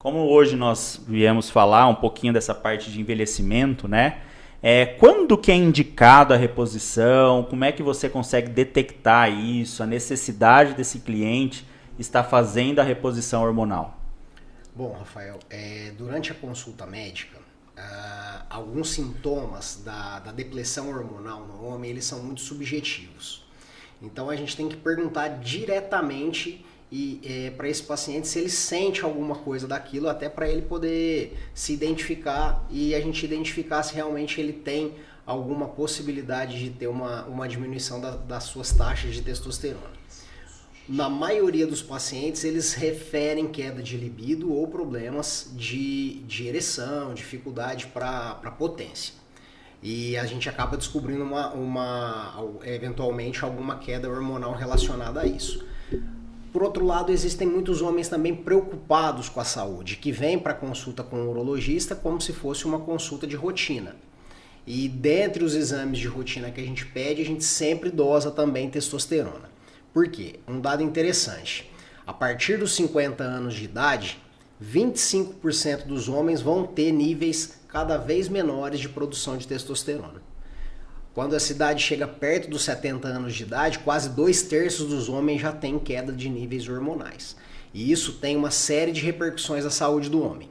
Como hoje nós viemos falar um pouquinho dessa parte de envelhecimento, né? Quando que é indicado a reposição? Como é que você consegue detectar isso, a necessidade desse cliente estar fazendo a reposição hormonal? Bom, Rafael, durante a consulta médica, alguns sintomas da depressão hormonal no homem, eles são muito subjetivos. Então a gente tem que perguntar diretamente para esse paciente se ele sente alguma coisa daquilo, até para ele poder se identificar e a gente identificar se realmente ele tem alguma possibilidade de ter uma diminuição das suas taxas de testosterona. Na maioria dos pacientes, eles referem queda de libido ou problemas de ereção, dificuldade para potência. E a gente acaba descobrindo eventualmente alguma queda hormonal relacionada a isso. Por outro lado, existem muitos homens também preocupados com a saúde, que vêm para consulta com o urologista como se fosse uma consulta de rotina. E dentre os exames de rotina que a gente pede, a gente sempre dosa também testosterona. Por quê? Um dado interessante. A partir dos 50 anos de idade, 25% dos homens vão ter níveis cada vez menores de produção de testosterona. Quando essa idade chega perto dos 70 anos de idade, quase 2/3 dos homens já têm queda de níveis hormonais. E isso tem uma série de repercussões à saúde do homem.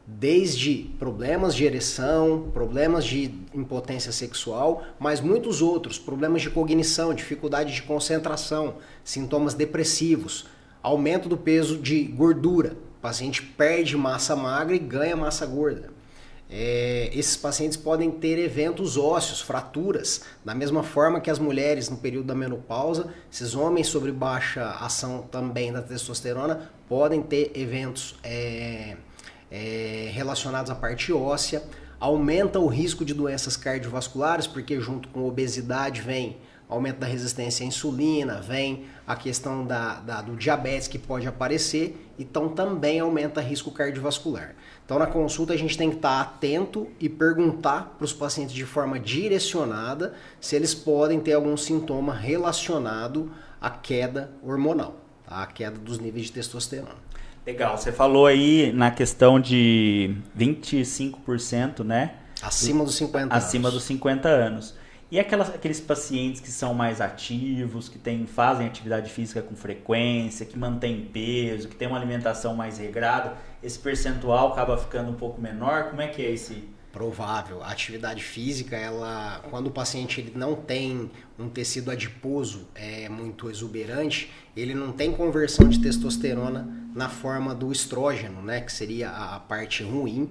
Desde problemas de ereção, problemas de impotência sexual, mas muitos outros, problemas de cognição, dificuldade de concentração, sintomas depressivos, aumento do peso de gordura. O paciente perde massa magra e ganha massa gorda. Esses pacientes podem ter eventos ósseos, fraturas, da mesma forma que as mulheres no período da menopausa, esses homens sobre baixa ação também da testosterona podem ter eventos relacionados à parte óssea, aumenta o risco de doenças cardiovasculares, porque junto com obesidade vem aumento da resistência à insulina, vem a questão do diabetes que pode aparecer, então também aumenta risco cardiovascular. Então na consulta a gente tem que estar atento e perguntar para os pacientes de forma direcionada se eles podem ter algum sintoma relacionado à queda hormonal, tá? A queda dos níveis de testosterona. Legal, você falou aí na questão de 25%, né? Acima dos 50 anos. Acima dos 50 anos. E aqueles pacientes que são mais ativos, que fazem atividade física com frequência, que mantêm peso, que têm uma alimentação mais regrada, esse percentual acaba ficando um pouco menor? Como é que é esse? Provável. A atividade física, quando o paciente ele não tem um tecido adiposo muito exuberante, ele não tem conversão de testosterona na forma do estrógeno, né, que seria a parte ruim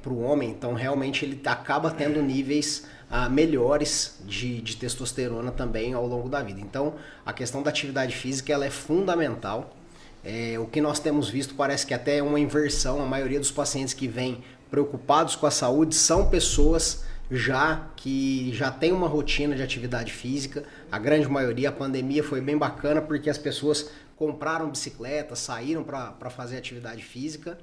para o homem. Então, realmente, ele acaba tendo níveis melhores de testosterona também ao longo da vida. Então, a questão da atividade física ela é fundamental. O que nós temos visto parece que até é uma inversão. A maioria dos pacientes que vêm preocupados com a saúde são pessoas que já têm uma rotina de atividade física. A grande maioria, a pandemia foi bem bacana porque as pessoas compraram bicicleta, saíram para fazer atividade física,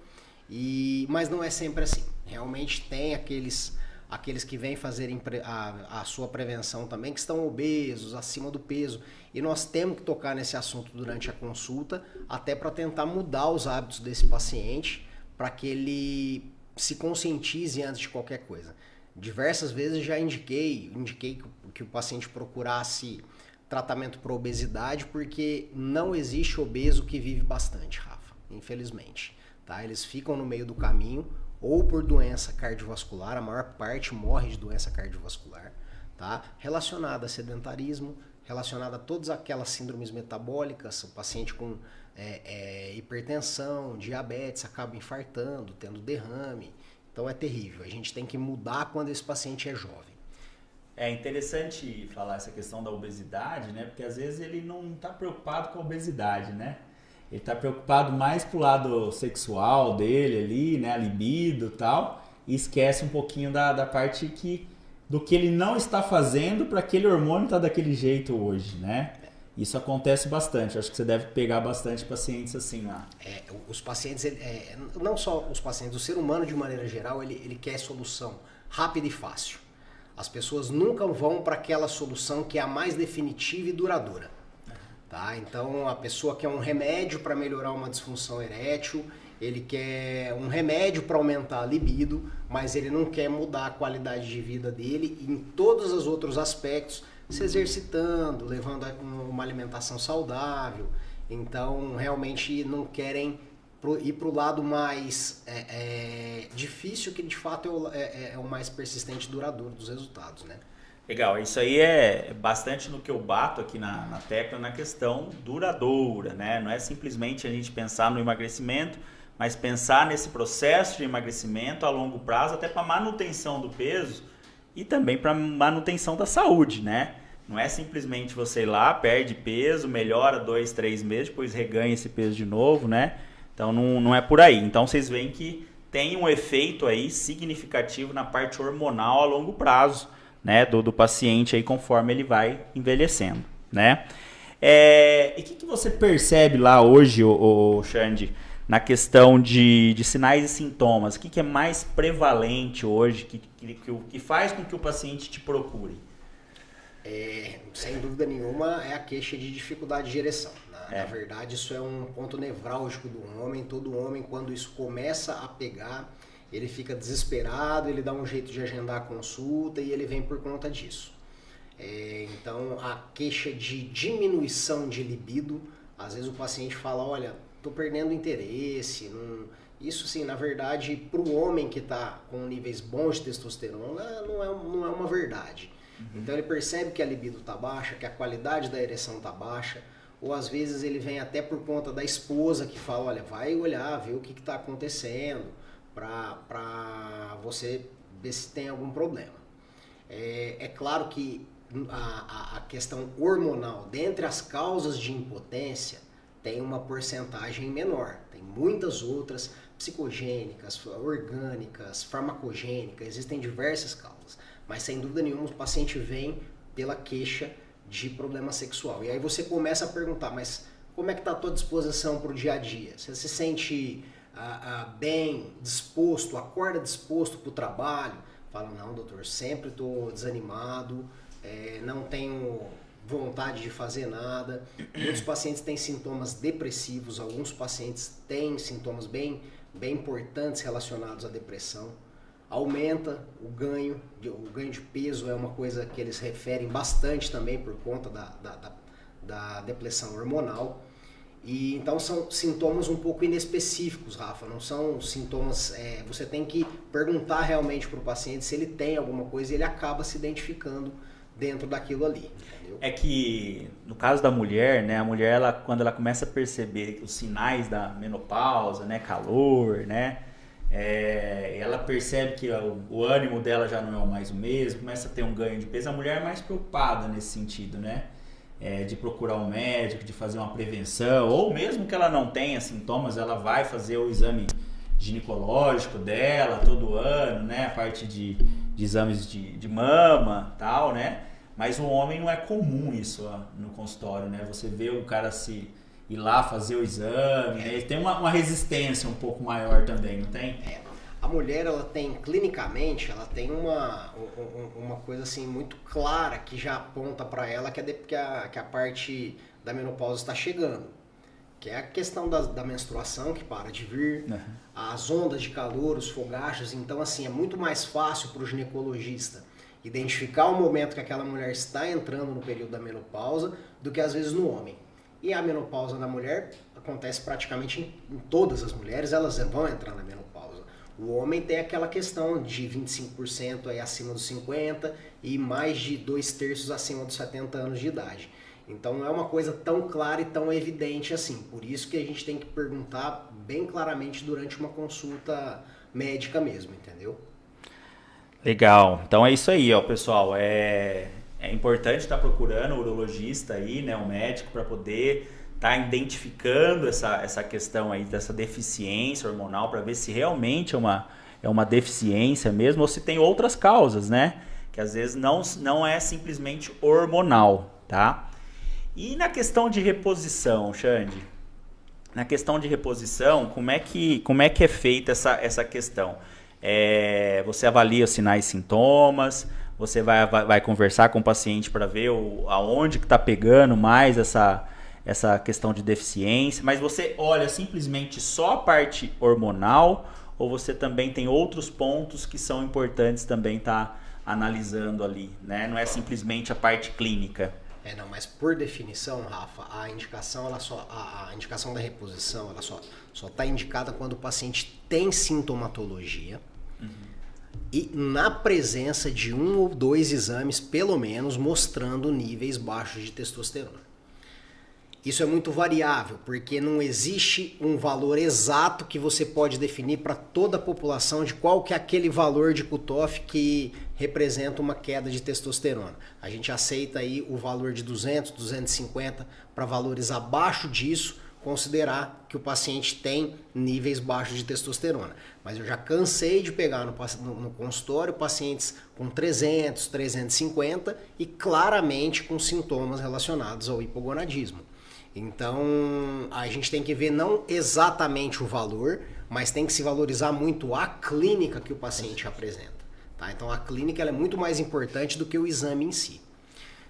mas não é sempre assim. Realmente tem aqueles que vêm fazerem a sua prevenção também, que estão obesos, acima do peso. E nós temos que tocar nesse assunto durante a consulta, até para tentar mudar os hábitos desse paciente, para que ele se conscientize antes de qualquer coisa. Diversas vezes já indiquei que o paciente procurasse tratamento para obesidade, porque não existe obeso que vive bastante, Rafa, infelizmente. Tá? Eles ficam no meio do caminho, ou por doença cardiovascular, a maior parte morre de doença cardiovascular, tá? Relacionada a sedentarismo, relacionada a todas aquelas síndromes metabólicas, o paciente com hipertensão, diabetes, acaba infartando, tendo derrame. Então é terrível. A gente tem que mudar quando esse paciente é jovem. É interessante falar essa questão da obesidade, né? Porque às vezes ele não está preocupado com a obesidade, né? Ele está preocupado mais pro lado sexual dele ali, né? A libido e tal. E esquece um pouquinho da parte do que ele não está fazendo para aquele hormônio estar daquele jeito hoje, né? Isso acontece bastante. Acho que você deve pegar bastante pacientes assim lá. Os pacientes, não só os pacientes, o ser humano de maneira geral, ele quer solução rápida e fácil. As pessoas nunca vão para aquela solução que é a mais definitiva e duradoura. Tá? Então a pessoa quer um remédio para melhorar uma disfunção erétil ele quer um remédio para aumentar a libido, mas ele não quer mudar a qualidade de vida dele em todos os outros aspectos, se exercitando, levando uma alimentação saudável. Então, realmente não querem ir para o lado mais difícil, que de fato é o mais persistente e duradouro dos resultados, né? Legal, isso aí é bastante no que eu bato aqui na tecla, na questão duradoura, né? Não é simplesmente a gente pensar no emagrecimento, mas pensar nesse processo de emagrecimento a longo prazo, até para manutenção do peso e também para manutenção da saúde, né? Não é simplesmente você ir lá, perde peso, melhora 2, 3 meses, depois reganha esse peso de novo, né? Então não é por aí. Então vocês veem que tem um efeito aí significativo na parte hormonal a longo prazo, né, do paciente aí conforme ele vai envelhecendo, né? E o que você percebe lá hoje, Xande, na questão de sinais e sintomas? O que é mais prevalente hoje, que faz com que o paciente te procure? Sem dúvida nenhuma, é a queixa de dificuldade de ereção. Na verdade, isso é um ponto nevrálgico do homem. Todo homem, quando isso começa a pegar, ele fica desesperado, ele dá um jeito de agendar a consulta e ele vem por conta disso. Então, a queixa de diminuição de libido, às vezes o paciente fala, olha, estou perdendo interesse. Isso, sim, na verdade, para o homem que está com níveis bons de testosterona, não é uma verdade. Então, ele percebe que a libido está baixa, que a qualidade da ereção está baixa, ou às vezes ele vem até por conta da esposa que fala, olha, vai olhar, ver o que está acontecendo, para você ver se tem algum problema. É claro que a questão hormonal, dentre as causas de impotência, tem uma porcentagem menor. Tem muitas outras, psicogênicas, orgânicas, farmacogênicas, existem diversas causas. Mas sem dúvida nenhuma o paciente vem pela queixa de problema sexual. E aí você começa a perguntar, mas como é que está a tua disposição para o dia a dia? Você se sente bem, disposto, acorda disposto para o trabalho? Fala, não, doutor, sempre estou desanimado, não tenho vontade de fazer nada. Muitos pacientes têm sintomas depressivos, alguns pacientes têm sintomas bem importantes relacionados à depressão. Aumenta o ganho de peso, é uma coisa que eles referem bastante também por conta da depressão hormonal. E então são sintomas um pouco inespecíficos, Rafa, não são sintomas, você tem que perguntar realmente para o paciente se ele tem alguma coisa e ele acaba se identificando dentro daquilo ali. Entendeu? É que no caso da mulher, né, a mulher quando ela começa a perceber os sinais da menopausa, né, calor, né, ela percebe que o ânimo dela já não é mais o mesmo, começa a ter um ganho de peso, a mulher é mais preocupada nesse sentido, né? De procurar um médico, de fazer uma prevenção, ou mesmo que ela não tenha sintomas, ela vai fazer o exame ginecológico dela todo ano, né? A parte de exames de mama, tal, né? Mas o homem não é comum isso no consultório, né? Você vê o cara ir lá fazer o exame, né? Ele tem uma resistência um pouco maior também, não tem? A mulher, ela tem, clinicamente, ela tem uma coisa assim muito clara que já aponta para ela que a parte da menopausa está chegando. Que é a questão da menstruação, que para de vir, as ondas de calor, os fogachos. Então, assim, é muito mais fácil para o ginecologista identificar o momento que aquela mulher está entrando no período da menopausa do que às vezes no homem. E a menopausa na mulher acontece praticamente em todas as mulheres, elas vão entrar na menopausa. O homem tem aquela questão de 25% aí acima dos 50% e mais de 2/3 acima dos 70 anos de idade. Então não é uma coisa tão clara e tão evidente assim. Por isso que a gente tem que perguntar bem claramente durante uma consulta médica mesmo, entendeu? Legal. Então é isso aí, ó, pessoal. É importante estar procurando o urologista aí, né, o médico, para poder estar identificando essa questão aí dessa deficiência hormonal, para ver se realmente é uma deficiência mesmo ou se tem outras causas, né? Que às vezes não é simplesmente hormonal, tá? E na questão de reposição, Xande? Na questão de reposição, como é que é feita essa questão? Você avalia os sinais e sintomas, você vai conversar com o paciente para ver aonde que está pegando mais essa questão de deficiência, mas você olha simplesmente só a parte hormonal ou você também tem outros pontos que são importantes também estar analisando ali, né? Não é simplesmente a parte clínica. Não, mas por definição, Rafa, a indicação, a indicação da reposição, ela só está indicada quando o paciente tem sintomatologia e na presença de 1 ou 2 exames, pelo menos, mostrando níveis baixos de testosterona. Isso é muito variável, porque não existe um valor exato que você pode definir para toda a população de qual que é aquele valor de cutoff que representa uma queda de testosterona. A gente aceita aí o valor de 200, 250 para valores abaixo disso, considerar que o paciente tem níveis baixos de testosterona. Mas eu já cansei de pegar no consultório pacientes com 300, 350 e claramente com sintomas relacionados ao hipogonadismo. Então, a gente tem que ver não exatamente o valor, mas tem que se valorizar muito a clínica que o paciente apresenta. Tá? Então, a clínica ela é muito mais importante do que o exame em si.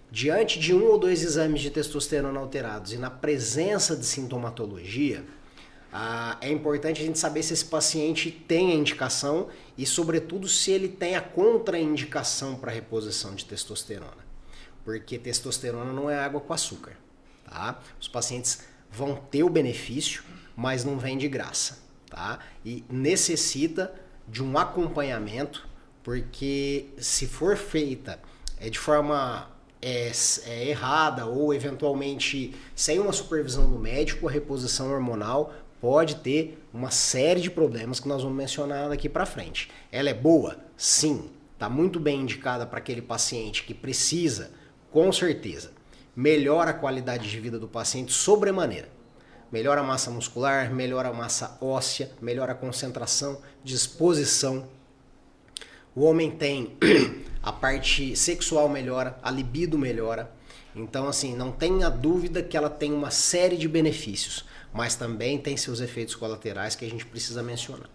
Diante de 1 ou 2 exames de testosterona alterados e na presença de sintomatologia, é importante a gente saber se esse paciente tem a indicação e, sobretudo, se ele tem a contraindicação para reposição de testosterona. Porque testosterona não é água com açúcar. Tá? Os pacientes vão ter o benefício, mas não vem de graça. Tá? E necessita de um acompanhamento, porque se for feita de forma errada ou eventualmente sem uma supervisão do médico, a reposição hormonal pode ter uma série de problemas que nós vamos mencionar daqui para frente. Ela é boa? Sim. Está muito bem indicada para aquele paciente que precisa, com certeza. Melhora a qualidade de vida do paciente sobremaneira. Melhora a massa muscular, melhora a massa óssea, melhora a concentração, disposição. O homem tem a parte sexual melhora, a libido melhora. Então, assim, não tenha dúvida que ela tem uma série de benefícios, mas também tem seus efeitos colaterais que a gente precisa mencionar.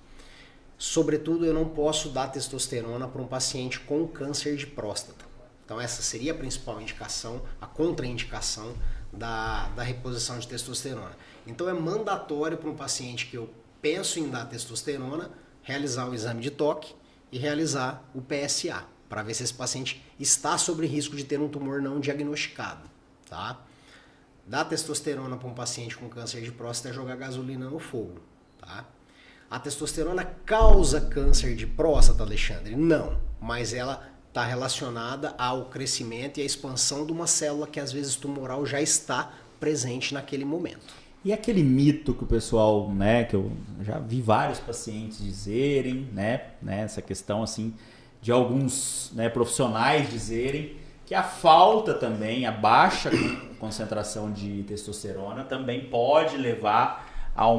Sobretudo, eu não posso dar testosterona para um paciente com câncer de próstata. Então essa seria a principal indicação, a contraindicação da reposição de testosterona. Então é mandatório para um paciente que eu penso em dar testosterona, realizar o exame de toque e realizar o PSA, para ver se esse paciente está sob risco de ter um tumor não diagnosticado. Tá? Dar testosterona para um paciente com câncer de próstata é jogar gasolina no fogo. Tá? A testosterona causa câncer de próstata, Alexandre? Não, mas ela está relacionada ao crescimento e à expansão de uma célula que às vezes tumoral já está presente naquele momento. E aquele mito que o pessoal, né, que eu já vi vários pacientes dizerem, né, essa questão assim de alguns, né, profissionais dizerem que a falta também, a baixa concentração de testosterona também pode levar a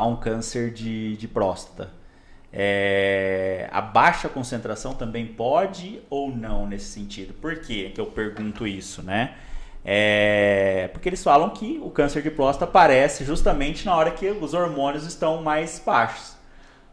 um câncer de próstata. A baixa concentração também pode ou não nesse sentido? Por que eu pergunto isso, né? Porque eles falam que o câncer de próstata aparece justamente na hora que os hormônios estão mais baixos,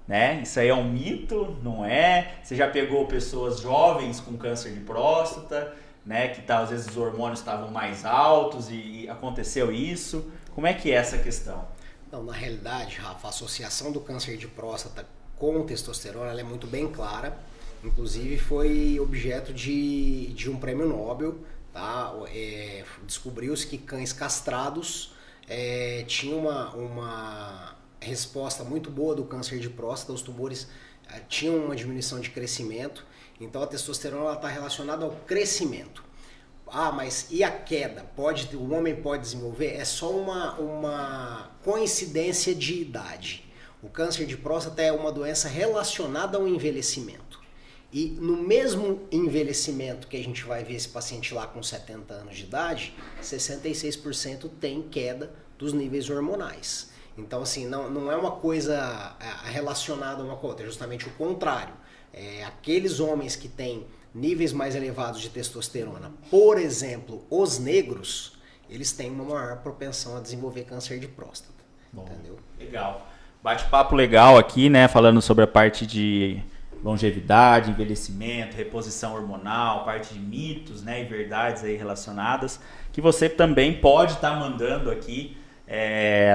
né? Isso aí é um mito, não é? Você já pegou pessoas jovens com câncer de próstata, né? Que às vezes os hormônios estavam mais altos e aconteceu isso. Como é que é essa questão? Não, na realidade, Rafa, a associação do câncer de próstata com testosterona ela é muito bem clara, inclusive foi objeto de um prêmio Nobel. Tá? Descobriu-se que cães castrados tinham uma resposta muito boa do câncer de próstata, os tumores tinham uma diminuição de crescimento, então a testosterona está relacionada ao crescimento. Mas e a queda? O homem pode desenvolver? É só uma coincidência de idade. O câncer de próstata é uma doença relacionada ao envelhecimento. E no mesmo envelhecimento que a gente vai ver esse paciente lá com 70 anos de idade, 66% tem queda dos níveis hormonais. Então, assim, não é uma coisa relacionada uma com a outra, é justamente o contrário. Aqueles homens que têm níveis mais elevados de testosterona, por exemplo, os negros, eles têm uma maior propensão a desenvolver câncer de próstata. Bom, entendeu? Legal. Bate-papo legal aqui, né? Falando sobre a parte de longevidade, envelhecimento, reposição hormonal, parte de mitos, né, e verdades aí relacionadas, que você também pode estar mandando aqui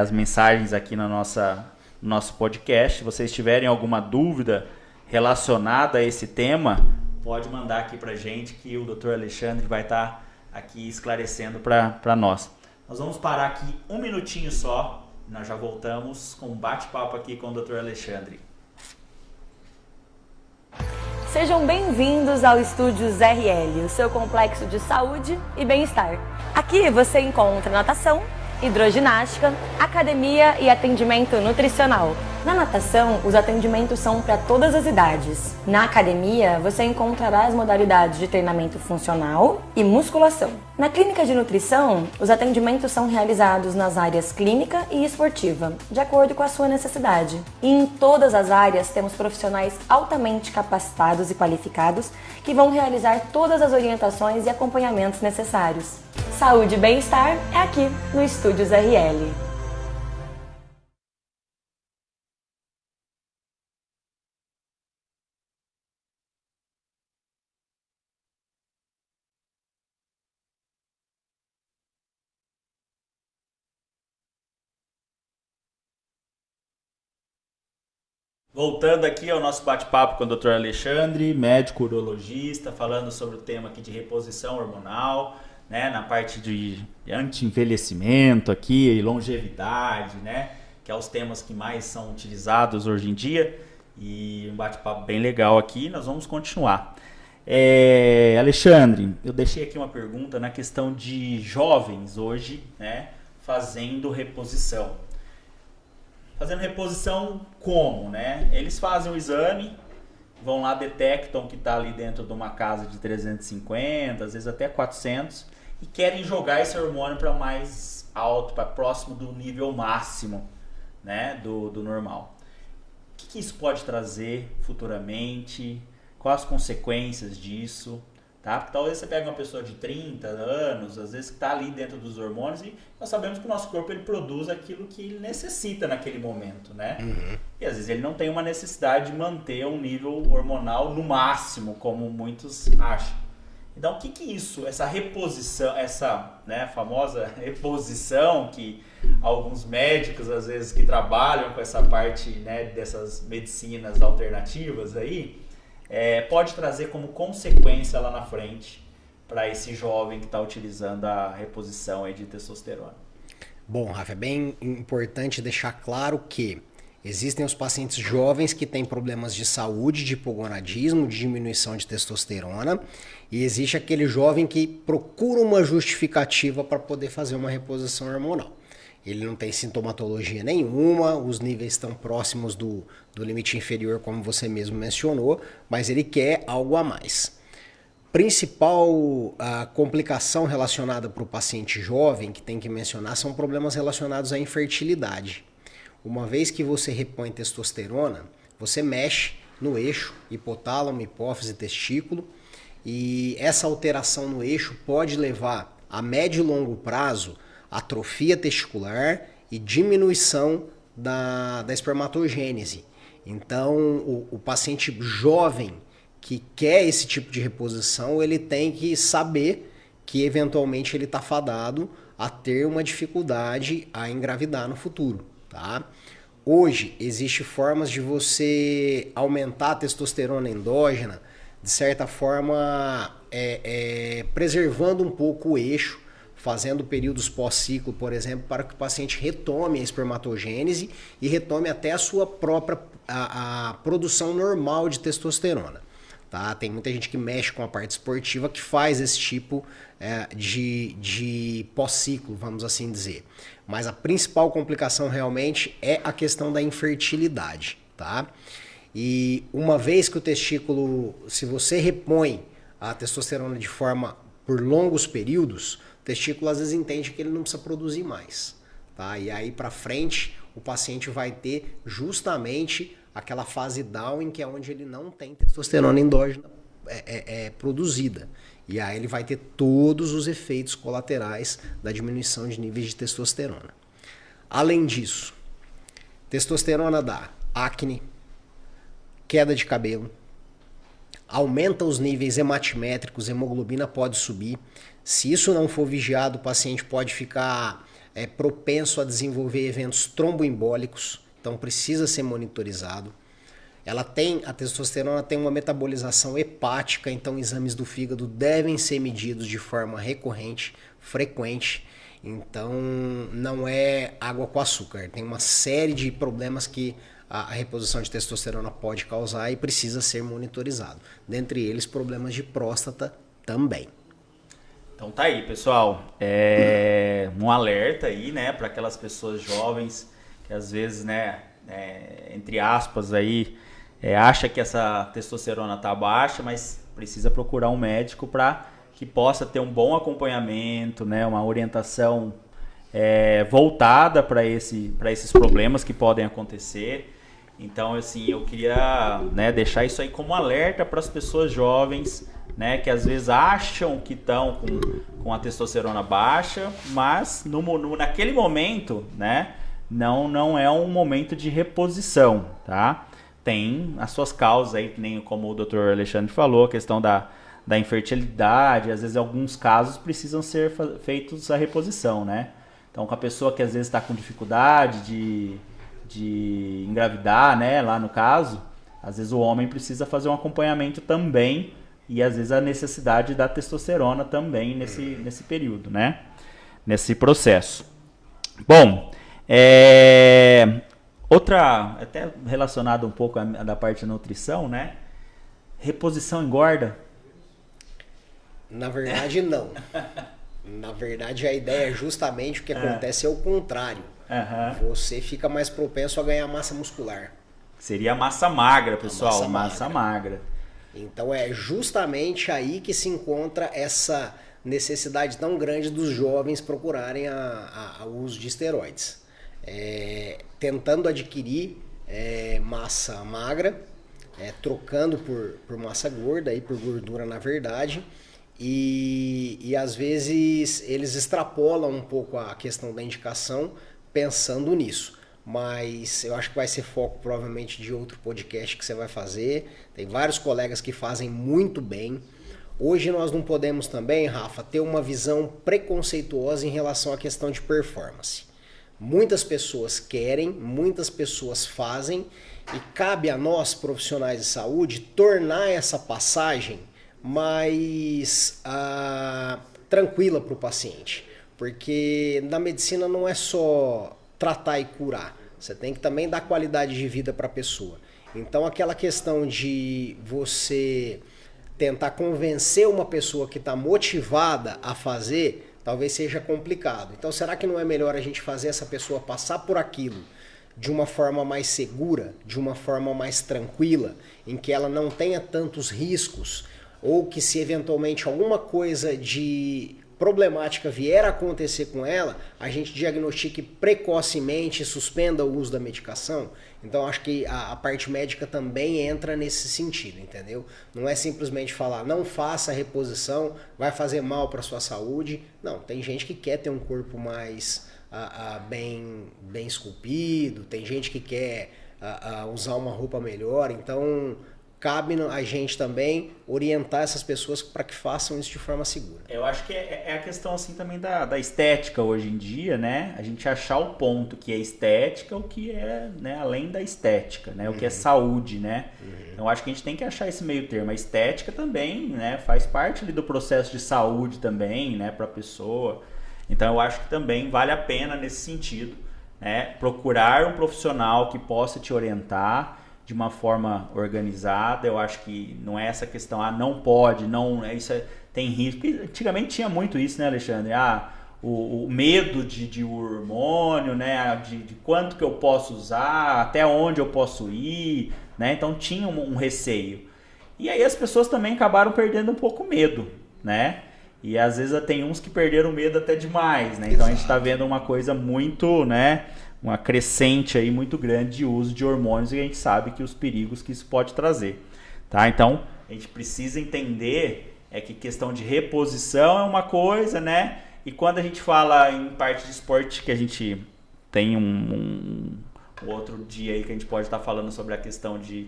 as mensagens aqui no nosso podcast. Se vocês tiverem alguma dúvida relacionada a esse tema, pode mandar aqui pra gente que o Dr. Alexandre vai estar aqui esclarecendo para nós. Nós vamos parar aqui um minutinho só, nós já voltamos com um bate-papo aqui com o Dr. Alexandre. Sejam bem-vindos ao Estúdios RL, o seu complexo de saúde e bem-estar. Aqui você encontra natação, hidroginástica, academia e atendimento nutricional. Na natação, os atendimentos são para todas as idades. Na academia, você encontrará as modalidades de treinamento funcional e musculação. Na clínica de nutrição, os atendimentos são realizados nas áreas clínica e esportiva, de acordo com a sua necessidade. E em todas as áreas temos profissionais altamente capacitados e qualificados que vão realizar todas as orientações e acompanhamentos necessários. Saúde e bem-estar é aqui no Estúdios RL. Voltando aqui ao nosso bate-papo com o Dr. Alexandre, médico urologista, falando sobre o tema aqui de reposição hormonal, né, na parte de anti-envelhecimento aqui e longevidade, né, que é os temas que mais são utilizados hoje em dia, e um bate-papo bem legal aqui. Nós vamos continuar. Alexandre, eu deixei aqui uma pergunta na questão de jovens hoje, né, fazendo reposição. Fazendo reposição como, né? Eles fazem o exame, vão lá, detectam que está ali dentro de uma casa de 350, às vezes até 400, e querem jogar esse hormônio para mais alto, para próximo do nível máximo, né, do normal. O que isso pode trazer futuramente? Quais as consequências disso? Tá? Porque talvez você pegue uma pessoa de 30 anos, às vezes que está ali dentro dos hormônios, e nós sabemos que o nosso corpo ele produz aquilo que ele necessita naquele momento, né? Uhum. E às vezes ele não tem uma necessidade de manter um nível hormonal no máximo, como muitos acham. Então o que isso, essa reposição, essa, né, famosa reposição que alguns médicos às vezes que trabalham com essa parte, né, dessas medicinas alternativas aí, pode trazer como consequência lá na frente para esse jovem que está utilizando a reposição aí de testosterona? Bom, Rafa, é bem importante deixar claro que existem os pacientes jovens que têm problemas de saúde, de hipogonadismo, de diminuição de testosterona, e existe aquele jovem que procura uma justificativa para poder fazer uma reposição hormonal. Ele não tem sintomatologia nenhuma, os níveis estão próximos do limite inferior, como você mesmo mencionou, mas ele quer algo a mais. Principal complicação relacionada para o paciente jovem que tem que mencionar são problemas relacionados à infertilidade. Uma vez que você repõe testosterona, você mexe no eixo hipotálamo, hipófise, testículo, e essa alteração no eixo pode levar a médio e longo prazo atrofia testicular e diminuição da espermatogênese. Então, o paciente jovem que quer esse tipo de reposição, ele tem que saber que eventualmente ele está fadado a ter uma dificuldade a engravidar no futuro, tá? Hoje, existem formas de você aumentar a testosterona endógena, de certa forma, preservando um pouco o eixo, fazendo períodos pós-ciclo, por exemplo, para que o paciente retome a espermatogênese e retome até a sua própria a produção normal de testosterona. Tá? Tem muita gente que mexe com a parte esportiva que faz esse tipo de pós-ciclo, vamos assim dizer. Mas a principal complicação realmente é a questão da infertilidade. Tá? E uma vez que o testículo, se você repõe a testosterona de forma por longos períodos, o testículo às vezes entende que ele não precisa produzir mais. Tá? E aí para frente o paciente vai ter justamente aquela fase Down, que é onde ele não tem testosterona endógena produzida. E aí ele vai ter todos os efeitos colaterais da diminuição de níveis de testosterona. Além disso, testosterona dá acne, queda de cabelo, aumenta os níveis hematimétricos, hemoglobina pode subir. Se isso não for vigiado, o paciente pode ficar propenso a desenvolver eventos tromboembólicos, então precisa ser monitorizado. A testosterona tem uma metabolização hepática, então exames do fígado devem ser medidos de forma recorrente, frequente. Então não é água com açúcar, tem uma série de problemas que a reposição de testosterona pode causar e precisa ser monitorizado. Dentre eles, problemas de próstata também. Então tá aí, pessoal, um alerta aí, né, para aquelas pessoas jovens que às vezes, né, entre aspas aí, acha que essa testosterona tá baixa, mas precisa procurar um médico para que possa ter um bom acompanhamento, né, uma orientação voltada para esses problemas que podem acontecer. Então, assim, eu queria, né, deixar isso aí como alerta para as pessoas jovens, né, que às vezes acham que estão com a testosterona baixa, mas naquele momento, né, não é um momento de reposição, tá? Tem as suas causas aí, que nem como o Dr. Alexandre falou, a questão da infertilidade, às vezes em alguns casos precisam ser feitos a reposição, né? Então, com a pessoa que às vezes está com dificuldade de engravidar, né, lá no caso, às vezes o homem precisa fazer um acompanhamento também, e às vezes a necessidade da testosterona também nesse período, né? Nesse processo. Bom, outra, até relacionada um pouco da parte de nutrição, né? Reposição engorda? Na verdade, não. Na verdade, a ideia é justamente o que acontece é o contrário. Você fica mais propenso a ganhar massa muscular. Seria massa magra, pessoal. Massa magra. Então é justamente aí que se encontra essa necessidade tão grande dos jovens procurarem o uso de esteroides. Tentando adquirir massa magra, trocando por massa gorda, por gordura na verdade, e às vezes eles extrapolam um pouco a questão da indicação pensando nisso. Mas eu acho que vai ser foco provavelmente de outro podcast que você vai fazer. Tem vários colegas que fazem muito bem. Hoje nós não podemos também, Rafa, ter uma visão preconceituosa em relação à questão de performance. Muitas pessoas querem, muitas pessoas fazem, e cabe a nós, profissionais de saúde, tornar essa passagem mais tranquila para o paciente. Porque na medicina não é só tratar e curar, você tem que também dar qualidade de vida para a pessoa. Então aquela questão de você tentar convencer uma pessoa que está motivada a fazer, talvez seja complicado. Então será que não é melhor a gente fazer essa pessoa passar por aquilo de uma forma mais segura, de uma forma mais tranquila, em que ela não tenha tantos riscos, ou que se eventualmente alguma coisa de problemática vier a acontecer com ela, a gente diagnostique precocemente e suspenda o uso da medicação? Então acho que a parte médica também entra nesse sentido, entendeu? Não é simplesmente falar, não faça a reposição, vai fazer mal para a sua saúde. Não, tem gente que quer ter um corpo mais bem esculpido, tem gente que quer usar uma roupa melhor, então cabe a gente também orientar essas pessoas para que façam isso de forma segura. Eu acho que é a questão assim também da estética hoje em dia, né? A gente achar o ponto que é estética, o que é, né, além da estética, né? O que é saúde, né? Então eu acho que a gente tem que achar esse meio termo. A estética também, né, faz parte ali do processo de saúde também, né, para a pessoa. Então eu acho que também vale a pena nesse sentido, né, procurar um profissional que possa te orientar de uma forma organizada. Eu acho que não é essa questão, não pode, não, tem risco. Porque antigamente tinha muito isso, né, Alexandre? O medo de hormônio, né, de quanto que eu posso usar, até onde eu posso ir, né? Então tinha um receio. E aí as pessoas também acabaram perdendo um pouco o medo, né? E às vezes tem uns que perderam o medo até demais, né? Então a gente está vendo uma coisa muito, né, uma crescente aí muito grande de uso de hormônios, e a gente sabe que os perigos que isso pode trazer, tá? Então, a gente precisa entender que questão de reposição é uma coisa, né? E quando a gente fala em parte de esporte, que a gente tem um outro dia aí que a gente pode estar falando sobre a questão de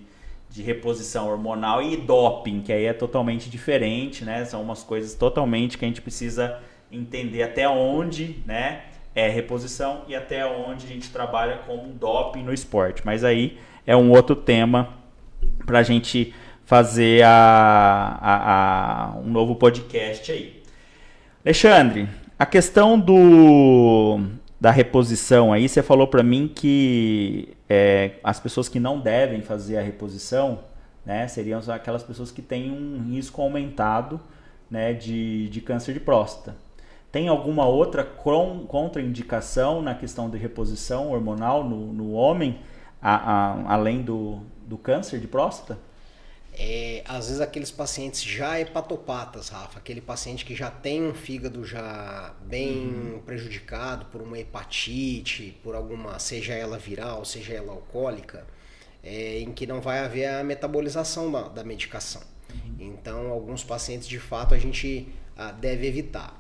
de reposição hormonal e doping, que aí é totalmente diferente, né? São umas coisas totalmente que a gente precisa entender até onde, né, é reposição e até onde a gente trabalha com doping no esporte. Mas aí é um outro tema para a gente fazer um novo podcast aí. Alexandre, a questão da reposição aí, você falou para mim que as pessoas que não devem fazer a reposição, né, seriam aquelas pessoas que têm um risco aumentado, né, de câncer de próstata. Tem alguma outra contraindicação na questão de reposição hormonal no homem, além do câncer de próstata? Às vezes aqueles pacientes já hepatopatas, Rafa, aquele paciente que já tem um fígado já bem prejudicado por uma hepatite, por alguma, seja ela viral, seja ela alcoólica, em que não vai haver a metabolização da medicação. Então, alguns pacientes, de fato, a gente deve evitar.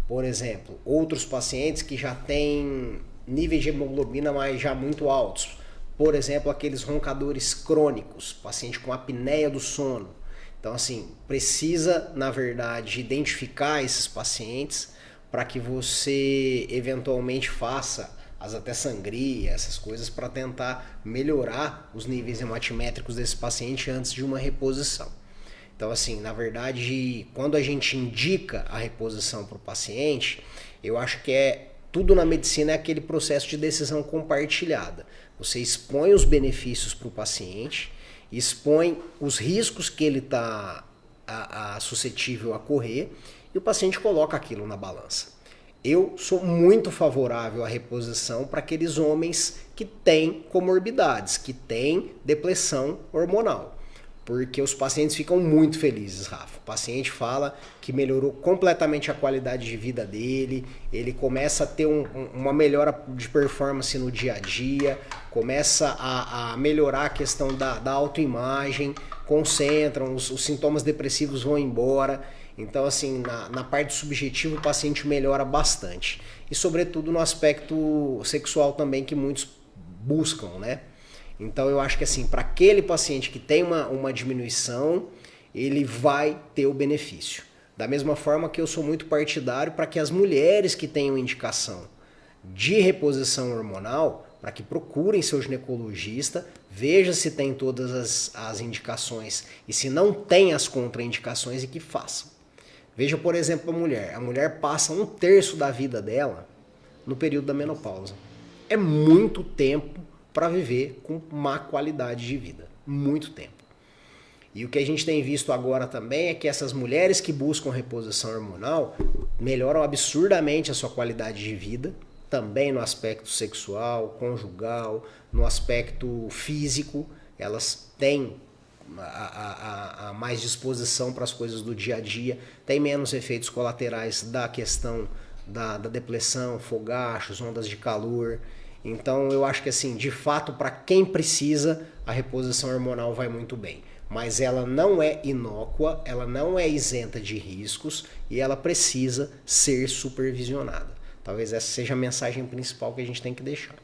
Por exemplo, outros pacientes que já têm níveis de hemoglobina mas já muito altos. Por exemplo, aqueles roncadores crônicos, paciente com apneia do sono. Então, assim, precisa, na verdade, identificar esses pacientes para que você eventualmente faça até sangria, essas coisas, para tentar melhorar os níveis hematimétricos desse paciente antes de uma reposição. Então, assim, na verdade, quando a gente indica a reposição para o paciente, eu acho que tudo na medicina é aquele processo de decisão compartilhada. Você expõe os benefícios para o paciente, expõe os riscos que ele está suscetível a correr e o paciente coloca aquilo na balança. Eu sou muito favorável à reposição para aqueles homens que têm comorbidades, que têm depressão hormonal. Porque os pacientes ficam muito felizes, Rafa. O paciente fala que melhorou completamente a qualidade de vida dele, ele começa a ter uma melhora de performance no dia a dia, começa a melhorar a questão da autoimagem, concentram, os sintomas depressivos vão embora. Então, assim, na parte subjetiva o paciente melhora bastante. E, sobretudo, no aspecto sexual também, que muitos buscam, né? Então eu acho que assim, para aquele paciente que tem uma diminuição, ele vai ter o benefício. Da mesma forma que eu sou muito partidário para que as mulheres que tenham indicação de reposição hormonal, para que procurem seu ginecologista, veja se tem todas as indicações e se não tem as contraindicações e que façam. Veja, por exemplo, a mulher passa 1/3 da vida dela no período da menopausa. É muito tempo para viver com má qualidade de vida. Muito tempo. E o que a gente tem visto agora também é que essas mulheres que buscam reposição hormonal melhoram absurdamente a sua qualidade de vida, também no aspecto sexual, conjugal, no aspecto físico. Elas têm a mais disposição para as coisas do dia a dia, têm menos efeitos colaterais da questão da depressão, fogachos, ondas de calor. Então eu acho que assim, de fato, para quem precisa, a reposição hormonal vai muito bem. Mas ela não é inócua, ela não é isenta de riscos e ela precisa ser supervisionada. Talvez essa seja a mensagem principal que a gente tem que deixar.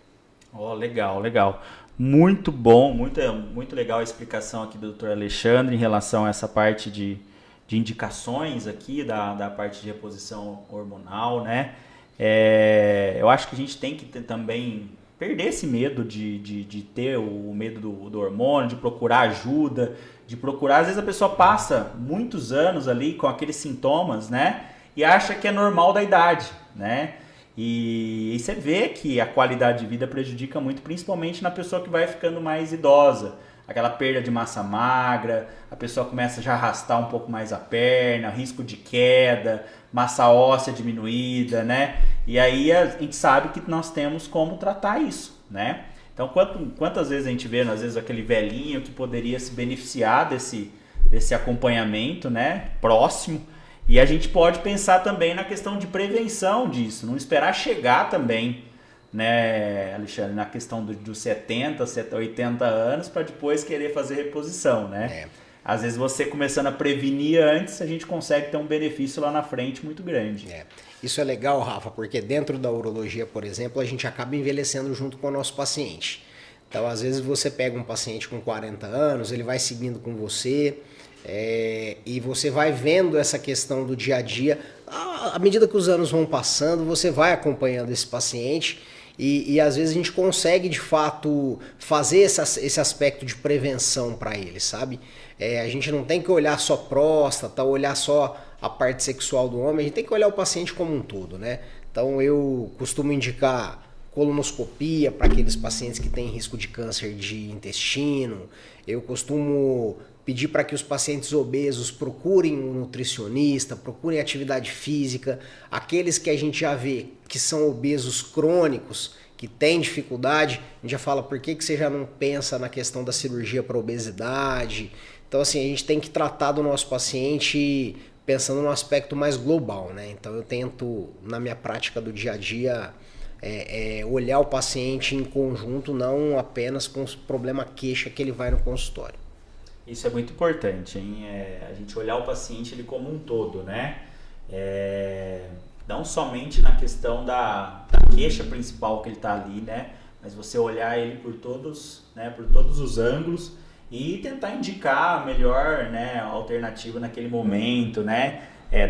Oh, legal, legal. Muito bom, muito legal a explicação aqui do Dr. Alexandre em relação a essa parte de indicações aqui da parte de reposição hormonal, né? Eu acho que a gente tem que também perder esse medo de ter o medo do hormônio, de procurar ajuda, de procurar. Às vezes a pessoa passa muitos anos ali com aqueles sintomas, né? E acha que é normal da idade, né? E você vê que a qualidade de vida prejudica muito, principalmente na pessoa que vai ficando mais idosa. Aquela perda de massa magra, a pessoa começa já a arrastar um pouco mais a perna, risco de queda, massa óssea diminuída, né? E aí a gente sabe que nós temos como tratar isso, né? Então, quantas vezes a gente vê, às vezes, aquele velhinho que poderia se beneficiar desse acompanhamento, né, próximo. E a gente pode pensar também na questão de prevenção disso, não esperar chegar também, né, Alexandre, na questão dos 70, 80 anos para depois querer fazer reposição, né? Às vezes você começando a prevenir antes, a gente consegue ter um benefício lá na frente muito grande. Isso é legal, Rafa, porque dentro da urologia, por exemplo, a gente acaba envelhecendo junto com o nosso paciente. Então, às vezes você pega um paciente com 40 anos, ele vai seguindo com você, e você vai vendo essa questão do dia a dia. À medida que os anos vão passando, você vai acompanhando esse paciente e às vezes a gente consegue, de fato, fazer esse aspecto de prevenção para ele, sabe? A gente não tem que olhar só próstata, olhar só a parte sexual do homem, a gente tem que olhar o paciente como um todo, né? Então, eu costumo indicar colonoscopia para aqueles pacientes que têm risco de câncer de intestino. Eu costumo pedir para que os pacientes obesos procurem um nutricionista, procurem atividade física. Aqueles que a gente já vê que são obesos crônicos, que têm dificuldade, a gente já fala por que você já não pensa na questão da cirurgia para obesidade. Então, assim, a gente tem que tratar do nosso paciente pensando no aspecto mais global, né? Então, eu tento, na minha prática do dia a dia, olhar o paciente em conjunto, não apenas com o problema queixa que ele vai no consultório. Isso é muito importante, hein? A gente olhar o paciente ele como um todo, né? Não somente na questão da queixa principal que ele está ali, né? Mas você olhar ele por todos, né? Por todos os ângulos e tentar indicar a melhor, né, alternativa naquele momento, né?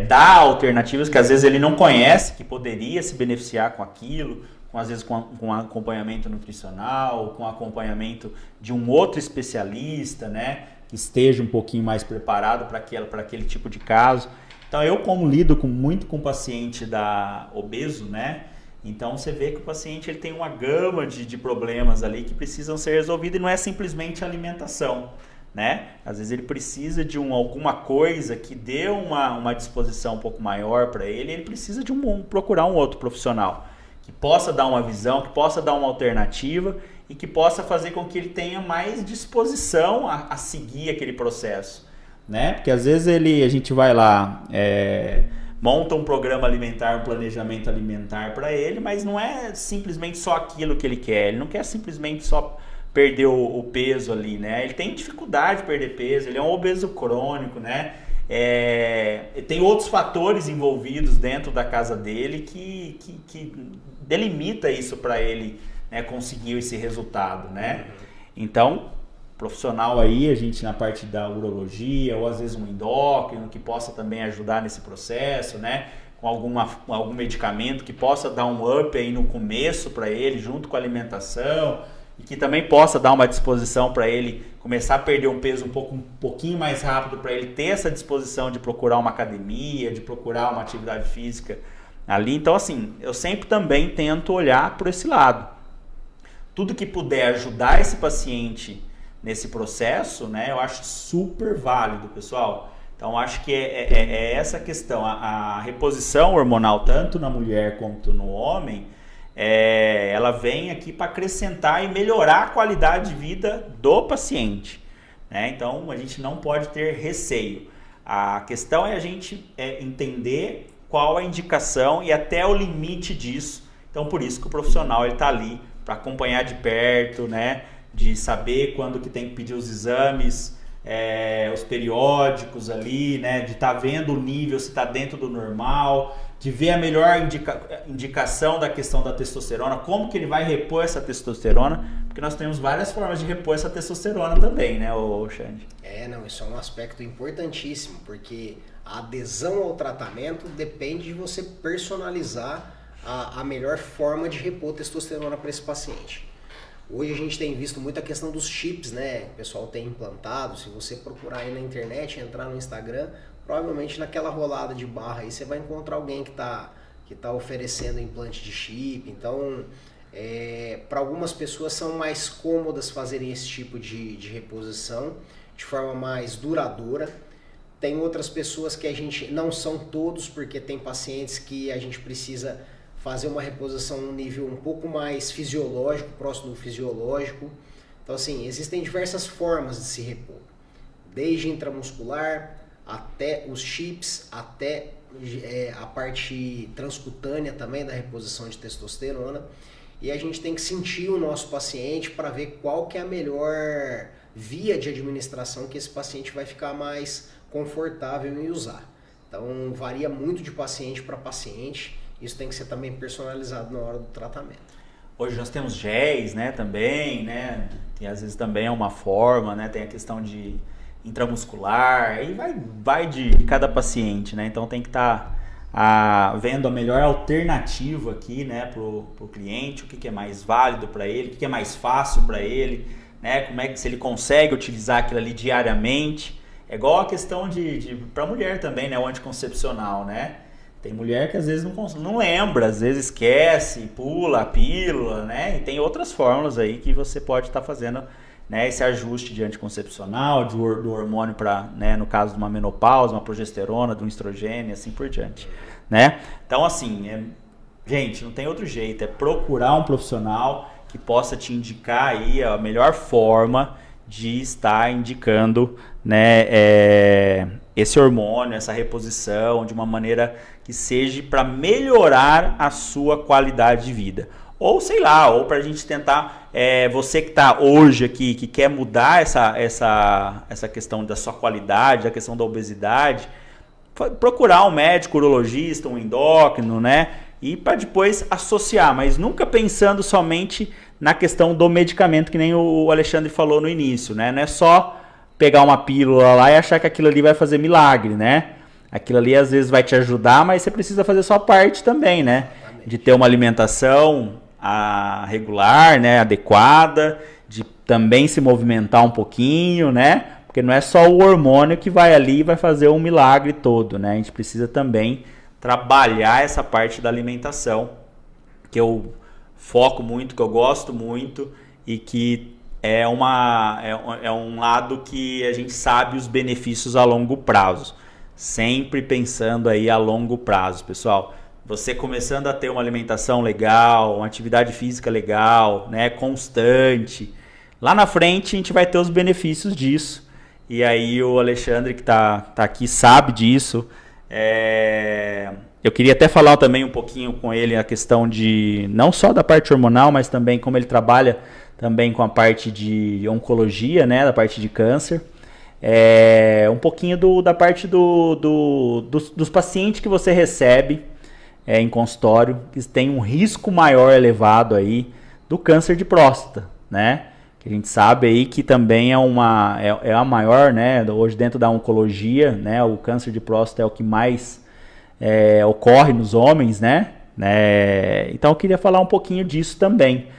Dar alternativas que às vezes ele não conhece, que poderia se beneficiar com aquilo, às vezes com acompanhamento nutricional, com acompanhamento de um outro especialista, né, que esteja um pouquinho mais preparado para aquele tipo de caso. Então, eu como lido muito com o paciente obeso, né, então você vê que o paciente ele tem uma gama de problemas ali que precisam ser resolvidos e não é simplesmente alimentação, né? Às vezes ele precisa de alguma coisa que dê uma disposição um pouco maior para ele, ele precisa de procurar um outro profissional que possa dar uma visão, que possa dar uma alternativa e que possa fazer com que ele tenha mais disposição a seguir aquele processo, né? Porque às vezes a gente vai lá, monta um programa alimentar, um planejamento alimentar para ele, mas não é simplesmente só aquilo que ele quer, ele não quer simplesmente só perder o peso ali, né? Ele tem dificuldade de perder peso, ele é um obeso crônico, né? Tem outros fatores envolvidos dentro da casa dele que delimita isso para ele, né, conseguir esse resultado, né? Então, profissional aí, a gente na parte da urologia ou às vezes um endócrino que possa também ajudar nesse processo, né? Com algum medicamento que possa dar um up aí no começo para ele, junto com a alimentação, e que também possa dar uma disposição para ele começar a perder um peso um pouquinho mais rápido, para ele ter essa disposição de procurar uma academia, de procurar uma atividade física ali. Então, assim, eu sempre também tento olhar por esse lado. Tudo que puder ajudar esse paciente nesse processo, né, eu acho super válido, pessoal. Então, acho que é essa questão. A reposição hormonal, tanto na mulher quanto no homem, ela vem aqui para acrescentar e melhorar a qualidade de vida do paciente, né? Então, a gente não pode ter receio. A questão é a gente entender qual a indicação e até o limite disso. Então, por isso que o profissional está ali para acompanhar de perto, né? De saber quando que tem que pedir os exames, os periódicos ali, né? De estar vendo o nível, se está dentro do normal, de ver a melhor indicação da questão da testosterona, como que ele vai repor essa testosterona, porque nós temos várias formas de repor essa testosterona também, né, Xande? Isso é um aspecto importantíssimo, porque a adesão ao tratamento depende de você personalizar a melhor forma de repor testosterona para esse paciente. Hoje a gente tem visto muita questão dos chips, né? O pessoal tem implantado. Se você procurar aí na internet, entrar no Instagram, provavelmente naquela rolada de barra aí você vai encontrar alguém que tá oferecendo implante de chip. Então, para algumas pessoas são mais cômodas fazerem esse tipo de reposição de forma mais duradoura. Tem outras pessoas que a gente, não são todos, porque tem pacientes que a gente precisa fazer uma reposição num nível um pouco mais fisiológico, próximo do fisiológico. Então, assim, existem diversas formas de se repor, desde intramuscular até os chips, até a parte transcutânea também da reposição de testosterona. E a gente tem que sentir o nosso paciente para ver qual que é a melhor via de administração que esse paciente vai ficar mais confortável em usar. Então, varia muito de paciente para paciente. Isso tem que ser também personalizado na hora do tratamento. Hoje nós temos géis, né, também, né, e às vezes também é uma forma, né, tem a questão de intramuscular, aí vai de cada paciente, né, então tem que estar vendo a melhor alternativa aqui, né, pro cliente, o que é mais válido para ele, o que é mais fácil para ele, né, como é que se ele consegue utilizar aquilo ali diariamente. É igual a questão para mulher também, né, o anticoncepcional, né. Tem mulher que às vezes não lembra, às vezes esquece, pula a pílula, né? E tem outras fórmulas aí que você pode estar fazendo, né, esse ajuste de anticoncepcional, do hormônio para, né, no caso de uma menopausa, uma progesterona, de um estrogênio, assim por diante, né? Então, assim, gente, não tem outro jeito, é procurar um profissional que possa te indicar aí a melhor forma de estar indicando, né, esse hormônio, essa reposição de uma maneira que seja para melhorar a sua qualidade de vida. Ou sei lá, ou para a gente tentar, você que está hoje aqui, que quer mudar essa questão da sua qualidade, a questão da obesidade, procurar um médico urologista, um endócrino, né? E para depois associar, mas nunca pensando somente na questão do medicamento, que nem o Alexandre falou no início, né? Não é só pegar uma pílula lá e achar que aquilo ali vai fazer milagre, né? Aquilo ali às vezes vai te ajudar, mas você precisa fazer sua parte também, né? De ter uma alimentação regular, né? Adequada, de também se movimentar um pouquinho, né? Porque não é só o hormônio que vai ali e vai fazer um milagre todo, né? A gente precisa também trabalhar essa parte da alimentação, que eu foco muito, que eu gosto muito e que é um lado que a gente sabe os benefícios a longo prazo. Sempre pensando aí a longo prazo, pessoal. Você começando a ter uma alimentação legal, uma atividade física legal, né, constante. Lá na frente a gente vai ter os benefícios disso. E aí o Alexandre que tá aqui sabe disso. Eu queria até falar também um pouquinho com ele a questão de não só da parte hormonal, mas também como ele trabalha também com a parte de oncologia, né, da parte de câncer. Um pouquinho da parte dos pacientes que você recebe em consultório, que tem um risco maior elevado aí do câncer de próstata, né? Que a gente sabe aí que também é a maior, né? Hoje dentro da oncologia, né? O câncer de próstata é o que mais ocorre nos homens, né? Então eu queria falar um pouquinho disso também.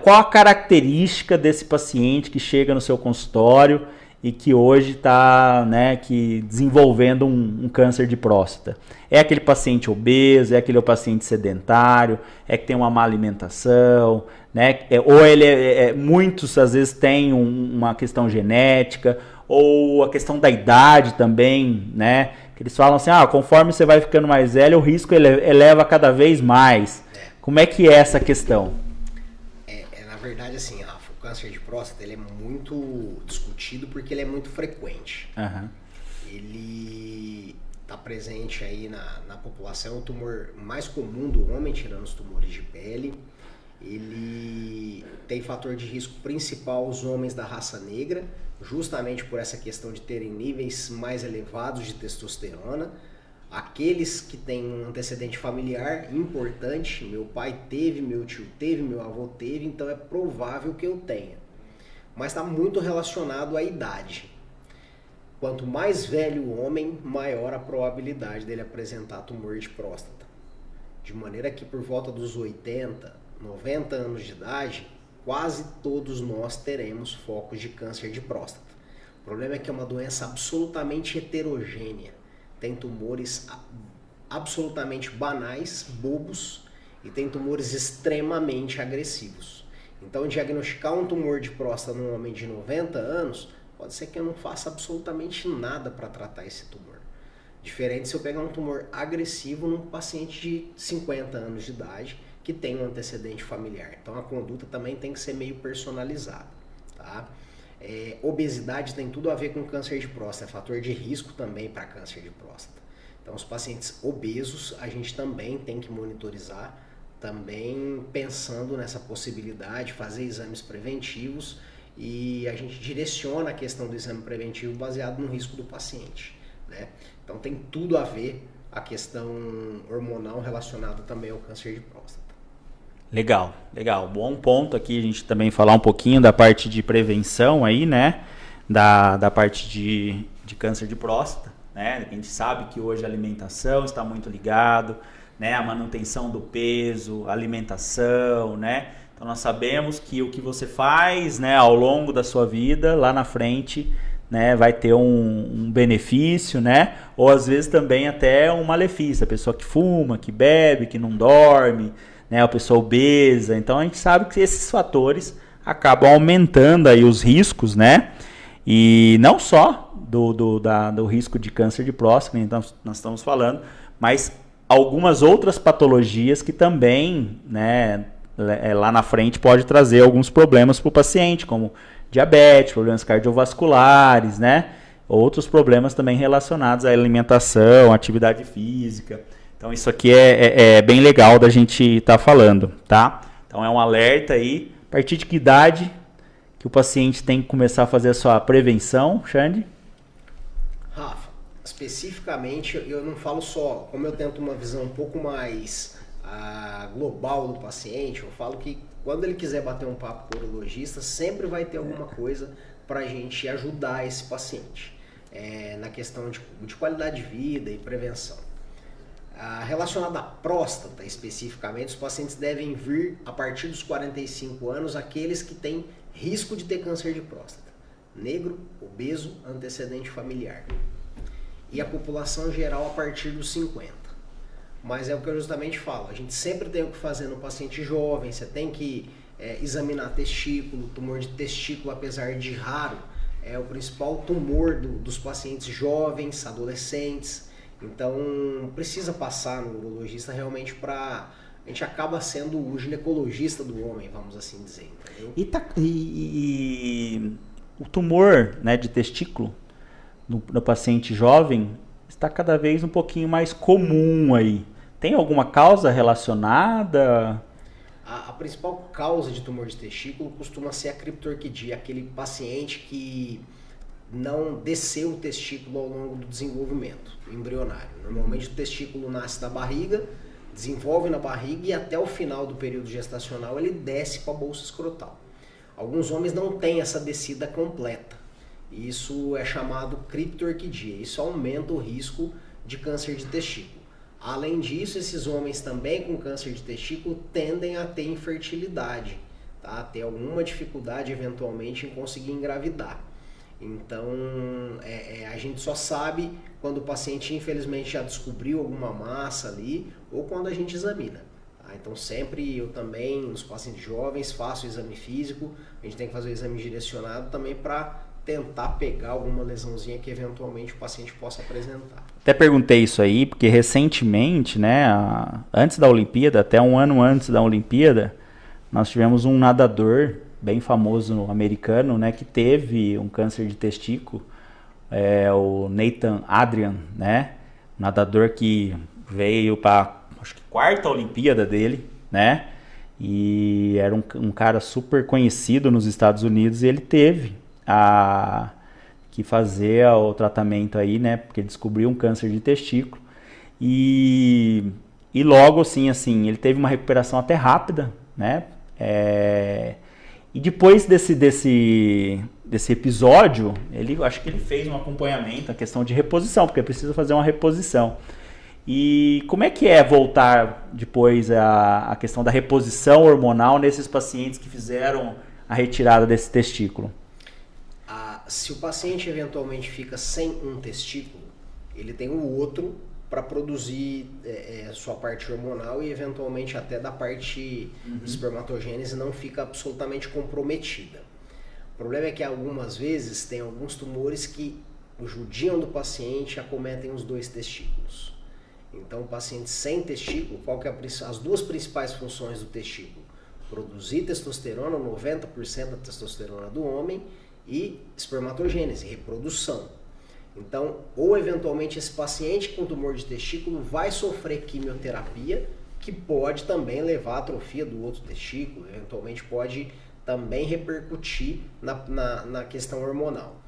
Qual a característica desse paciente que chega no seu consultório e que hoje está, né, desenvolvendo um câncer de próstata. É aquele paciente obeso, é aquele paciente sedentário, é que tem uma má alimentação, né? Ou muitos às vezes têm uma questão genética, ou a questão da idade também, né? Que eles falam assim, conforme você vai ficando mais velho, o risco eleva cada vez mais. Como é que é essa questão? Na verdade, assim, o câncer de próstata ele é muito discutido porque ele é muito frequente. Uhum. Ele está presente aí na população, o tumor mais comum do homem, tirando os tumores de pele. Ele tem fator de risco principal os homens da raça negra, justamente por essa questão de terem níveis mais elevados de testosterona. Aqueles que têm um antecedente familiar importante, meu pai teve, meu tio teve, meu avô teve, então é provável que eu tenha. Mas está muito relacionado à idade. Quanto mais velho o homem, maior a probabilidade dele apresentar tumor de próstata. De maneira que por volta dos 80, 90 anos de idade, quase todos nós teremos focos de câncer de próstata. O problema é que é uma doença absolutamente heterogênea. Tem tumores absolutamente banais, bobos, e tem tumores extremamente agressivos. Então, diagnosticar um tumor de próstata num homem de 90 anos, pode ser que eu não faça absolutamente nada para tratar esse tumor. Diferente se eu pegar um tumor agressivo num paciente de 50 anos de idade, que tem um antecedente familiar. Então, a conduta também tem que ser meio personalizada, tá? Obesidade tem tudo a ver com câncer de próstata, é fator de risco também para câncer de próstata. Então, os pacientes obesos a gente também tem que monitorizar, também pensando nessa possibilidade, fazer exames preventivos e a gente direciona a questão do exame preventivo baseado no risco do paciente, né? Então, tem tudo a ver a questão hormonal relacionada também ao câncer de próstata. Legal, legal. Bom ponto aqui a gente também falar um pouquinho da parte de prevenção aí, né? Da parte de câncer de próstata, né? A gente sabe que hoje a alimentação está muito ligado, né? A manutenção do peso, a alimentação, né? Então nós sabemos que o que você faz, né, ao longo da sua vida, lá na frente, né, vai ter um benefício, né? Ou às vezes também até um malefício. A pessoa que fuma, que bebe, que não dorme, né? A pessoa obesa. Então a gente sabe que esses fatores acabam aumentando aí os riscos, né? E não só do risco de câncer de próstata, então nós estamos falando, mas algumas outras patologias que também, né, lá na frente pode trazer alguns problemas para o paciente, como diabetes, problemas cardiovasculares, né? Outros problemas também relacionados à alimentação, atividade física. Então isso aqui é bem legal da gente estar falando, tá? Então é um alerta aí, a partir de que idade que o paciente tem que começar a fazer a sua prevenção, Xande? Rafa, especificamente eu não falo só, como eu tento uma visão um pouco mais global do paciente, eu falo que quando ele quiser bater um papo com o urologista, sempre vai ter alguma coisa para a gente ajudar esse paciente na questão de qualidade de vida e prevenção. Relacionado à próstata especificamente, os pacientes devem vir a partir dos 45 anos, aqueles que têm risco de ter câncer de próstata, negro, obeso, antecedente familiar, e a população geral a partir dos 50. Mas é o que eu justamente falo, a gente sempre tem o que fazer no paciente jovem, você tem que examinar testículo, tumor de testículo, apesar de raro, é o principal tumor dos pacientes jovens, adolescentes, então precisa passar no urologista realmente para... A gente acaba sendo o ginecologista do homem, vamos assim dizer, entendeu? E o tumor, né, de testículo no paciente jovem está cada vez um pouquinho mais comum aí. Tem alguma causa relacionada? A principal causa de tumor de testículo costuma ser a criptorquidia, aquele paciente que não desceu o testículo ao longo do desenvolvimento embrionário. Normalmente o testículo nasce da barriga, desenvolve na barriga e até o final do período gestacional ele desce para a bolsa escrotal. Alguns homens não têm essa descida completa. Isso é chamado criptorquidia. Isso aumenta o risco de câncer de testículo. Além disso, esses homens também com câncer de testículo tendem a ter infertilidade, tá? Ter alguma dificuldade eventualmente em conseguir engravidar. Então, a gente só sabe quando o paciente infelizmente já descobriu alguma massa ali ou quando a gente examina. Tá? Então, sempre eu também, nos pacientes jovens, faço o exame físico. A gente tem que fazer o exame direcionado também para tentar pegar alguma lesãozinha que eventualmente o paciente possa apresentar. Até perguntei isso aí, porque recentemente, né, antes da Olimpíada, até um ano antes da Olimpíada, nós tivemos um nadador bem famoso americano, né, que teve um câncer de testículo, o Nathan Adrian, né, nadador que veio para, acho que quarta Olimpíada dele, né, e era um cara super conhecido nos Estados Unidos, e ele teve que fazer o tratamento aí, né, porque ele descobriu um câncer de testículo, e logo assim, ele teve uma recuperação até rápida, né, e depois desse episódio, acho que ele fez um acompanhamento, a questão de reposição, porque precisa fazer uma reposição. E como é que é voltar depois a questão da reposição hormonal nesses pacientes que fizeram a retirada desse testículo? Se o paciente eventualmente fica sem um testículo, ele tem o outro para produzir sua parte hormonal e eventualmente até da parte de espermatogênese não fica absolutamente comprometida. O problema é que algumas vezes tem alguns tumores que judiam do paciente e acometem os dois testículos. Então o paciente sem testículo, qual que é as duas principais funções do testículo? Produzir testosterona, 90% da testosterona do homem, e espermatogênese, reprodução. Então, ou eventualmente esse paciente com tumor de testículo vai sofrer quimioterapia, que pode também levar à atrofia do outro testículo, eventualmente pode também repercutir na questão hormonal.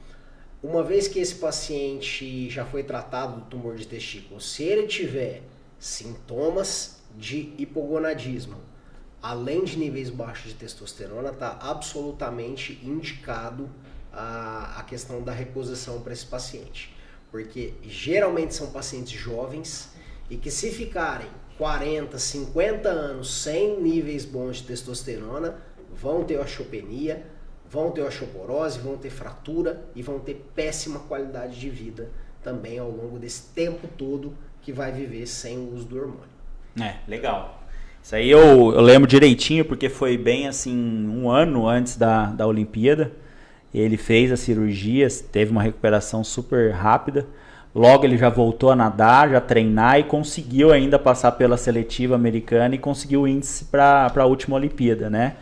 Uma vez que esse paciente já foi tratado do tumor de testículo, se ele tiver sintomas de hipogonadismo, além de níveis baixos de testosterona, está absolutamente indicado a questão da reposição para esse paciente. Porque geralmente são pacientes jovens e que se ficarem 40, 50 anos sem níveis bons de testosterona, vão ter osteopenia, vão ter osteoporose, vão ter fratura e vão ter péssima qualidade de vida também ao longo desse tempo todo que vai viver sem o uso do hormônio. Legal. Isso aí eu lembro direitinho, porque foi bem assim, um ano antes da Olimpíada. Ele fez as cirurgias, teve uma recuperação super rápida. Logo ele já voltou a nadar, já treinar e conseguiu ainda passar pela seletiva americana e conseguiu o índice para a última Olimpíada, né?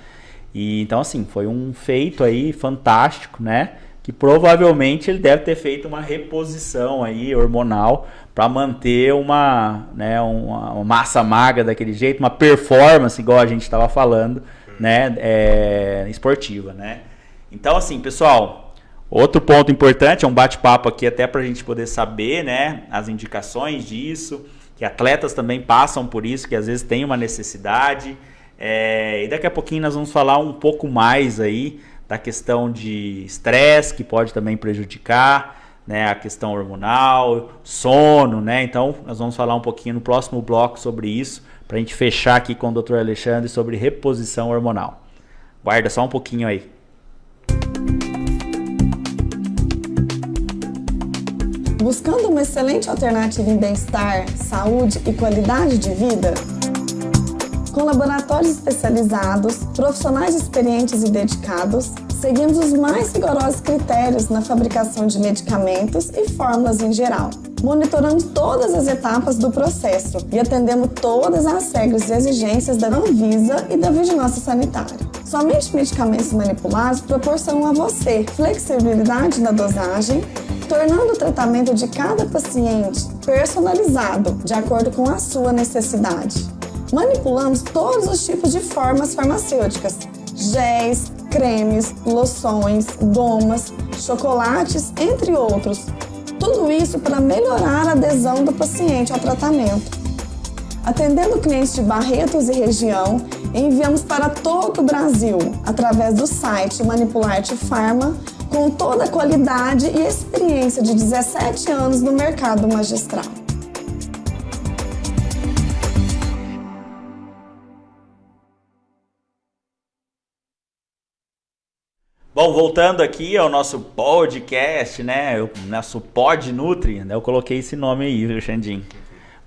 E então assim, foi um feito aí fantástico, né? Que provavelmente ele deve ter feito uma reposição aí hormonal para manter uma massa magra daquele jeito, uma performance igual a gente estava falando, né, esportiva, né? Então assim, pessoal, outro ponto importante, é um bate-papo aqui até para a gente poder saber, né, as indicações disso, que atletas também passam por isso, que às vezes tem uma necessidade, e daqui a pouquinho nós vamos falar um pouco mais aí da questão de estresse, que pode também prejudicar, né, a questão hormonal, sono, né? Então, nós vamos falar um pouquinho no próximo bloco sobre isso, para a gente fechar aqui com o Dr. Alexandre sobre reposição hormonal. Guarda só um pouquinho aí. Buscando uma excelente alternativa em bem-estar, saúde e qualidade de vida? Com laboratórios especializados, profissionais experientes e dedicados, seguimos os mais rigorosos critérios na fabricação de medicamentos e fórmulas em geral. Monitoramos todas as etapas do processo e atendemos todas as regras e exigências da Anvisa e da Vigilância Sanitária. Somente medicamentos manipulados proporcionam a você flexibilidade na dosagem, tornando o tratamento de cada paciente personalizado, de acordo com a sua necessidade. Manipulamos todos os tipos de formas farmacêuticas, géis, cremes, loções, gomas, chocolates, entre outros. Tudo isso para melhorar a adesão do paciente ao tratamento. Atendendo clientes de Barretos e região, enviamos para todo o Brasil, através do site Manipularte Pharma, com toda a qualidade e experiência de 17 anos no mercado magistral. Bom, voltando aqui ao nosso podcast, né? O nosso Pod Nutri, né? Eu coloquei esse nome aí, viu, Xandinho?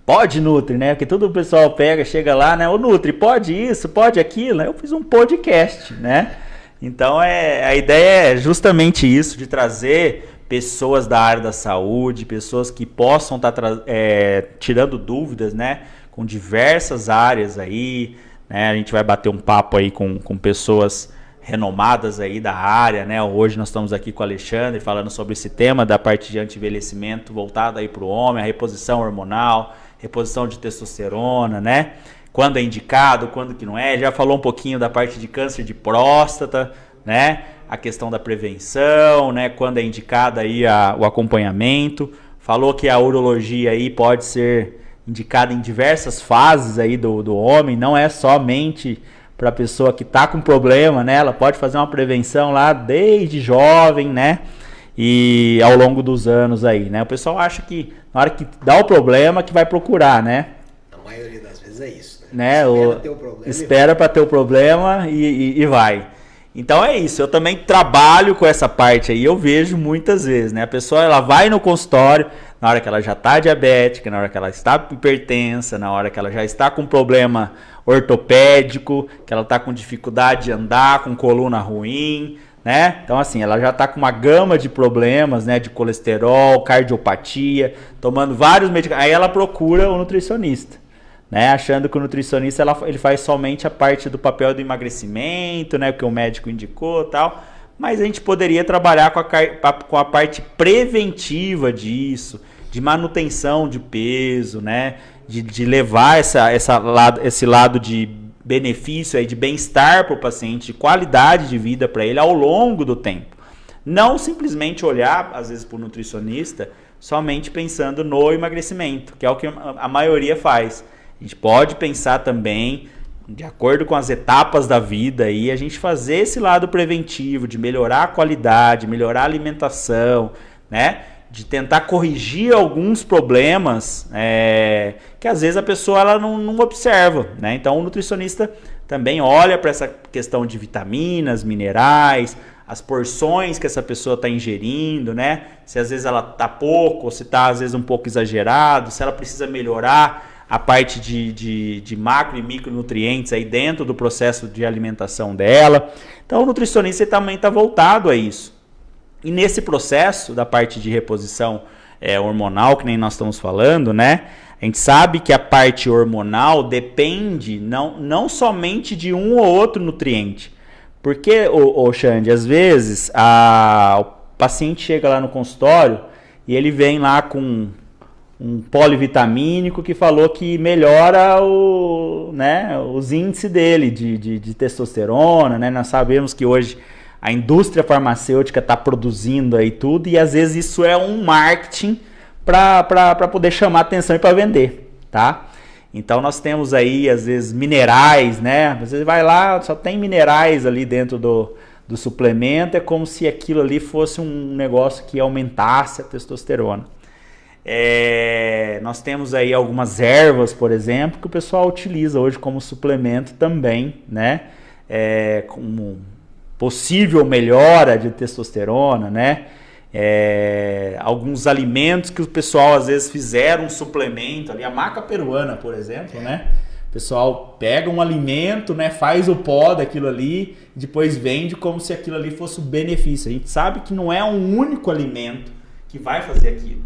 Pod Nutri, né? Porque todo o pessoal pega, chega lá, né? Ô Nutri, pode isso, pode aquilo, né? Eu fiz um podcast, né? Então a ideia é justamente isso, de trazer pessoas da área da saúde, pessoas que possam estar tirando dúvidas, né? Com diversas áreas aí, né? A gente vai bater um papo aí com pessoas renomadas aí da área, né? Hoje nós estamos aqui com o Alexandre falando sobre esse tema da parte de anti-envelhecimento voltada aí para o homem, a reposição hormonal, reposição de testosterona, né? Quando é indicado, quando que não é. Já falou um pouquinho da parte de câncer de próstata, né? A questão da prevenção, né? Quando é indicado aí o acompanhamento. Falou que a urologia aí pode ser indicada em diversas fases aí do homem, não é somente para a pessoa que está com problema, né? Ela pode fazer uma prevenção lá desde jovem, né? E ao longo dos anos aí, né? O pessoal acha que na hora que dá o problema que vai procurar, né? A maioria das vezes é isso, né? Espera ter o problema. Espera para ter o problema e vai. Então é isso, eu também trabalho com essa parte aí, eu vejo muitas vezes, né? A pessoa ela vai no consultório, na hora que ela já está diabética, na hora que ela está hipertensa, na hora que ela já está com problema ortopédico, que ela está com dificuldade de andar, com coluna ruim, né? Então assim, ela já está com uma gama de problemas, né? De colesterol, cardiopatia, tomando vários medicamentos, aí ela procura o nutricionista, né? Achando que o nutricionista ele faz somente a parte do papel do emagrecimento, né? Que o médico indicou e tal, mas a gente poderia trabalhar com a parte preventiva disso, de manutenção de peso, né? De levar esse lado de benefício, aí, de bem-estar para o paciente, de qualidade de vida para ele ao longo do tempo. Não simplesmente olhar, às vezes, para o nutricionista, somente pensando no emagrecimento, que é o que a maioria faz. A gente pode pensar também de acordo com as etapas da vida, e a gente fazer esse lado preventivo, de melhorar a qualidade, melhorar a alimentação, né? De tentar corrigir alguns problemas que às vezes a pessoa ela não observa, né? Então o nutricionista também olha para essa questão de vitaminas, minerais, as porções que essa pessoa está ingerindo, né? Se às vezes ela está pouco, ou se está às vezes um pouco exagerado, se ela precisa melhorar a parte de macro e micronutrientes aí dentro do processo de alimentação dela. Então o nutricionista também está voltado a isso. E nesse processo da parte de reposição hormonal, que nem nós estamos falando, né? A gente sabe que a parte hormonal depende não somente de um ou outro nutriente. Porque, Xande, às vezes o paciente chega lá no consultório e ele vem lá com um polivitamínico que falou que melhora os índices dele de testosterona, né? Nós sabemos que hoje a indústria farmacêutica está produzindo aí tudo e às vezes isso é um marketing para poder chamar atenção e para vender, tá? Então nós temos aí às vezes minerais, né? Você vai lá, só tem minerais ali dentro do suplemento, é como se aquilo ali fosse um negócio que aumentasse a testosterona. Nós temos aí algumas ervas, por exemplo, que o pessoal utiliza hoje como suplemento também, né? Como possível melhora de testosterona, né? Alguns alimentos que o pessoal às vezes fizeram um suplemento ali, a maca peruana, por exemplo, né? O pessoal pega um alimento, né? Faz o pó daquilo ali, depois vende como se aquilo ali fosse um benefício. A gente sabe que não é um único alimento que vai fazer aquilo.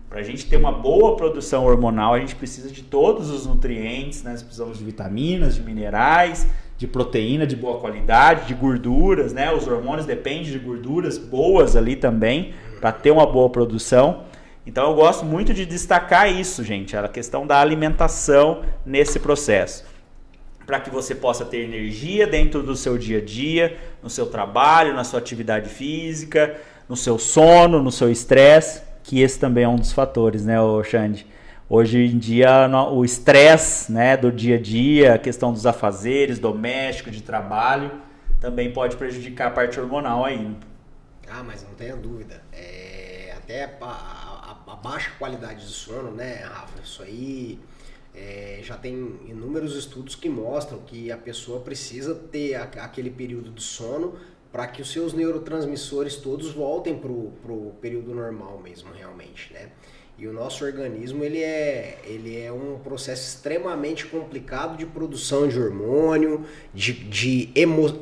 Para a gente ter uma boa produção hormonal, a gente precisa de todos os nutrientes, né? Nós precisamos de vitaminas, de minerais, de proteína de boa qualidade, de gorduras, né? Os hormônios dependem de gorduras boas ali também, para ter uma boa produção. Então eu gosto muito de destacar isso, gente, a questão da alimentação nesse processo. Para que você possa ter energia dentro do seu dia a dia, no seu trabalho, na sua atividade física, no seu sono, no seu estresse, que esse também é um dos fatores, né, Xande? Hoje em dia, o estresse, né, do dia a dia, a questão dos afazeres domésticos, de trabalho, também pode prejudicar a parte hormonal aí. Mas não tenha dúvida. Até a baixa qualidade de sono, né, Rafa? Isso aí já tem inúmeros estudos que mostram que a pessoa precisa ter aquele período de sono para que os seus neurotransmissores todos voltem para o período normal mesmo, realmente, né? E o nosso organismo ele é um processo extremamente complicado de produção de hormônio,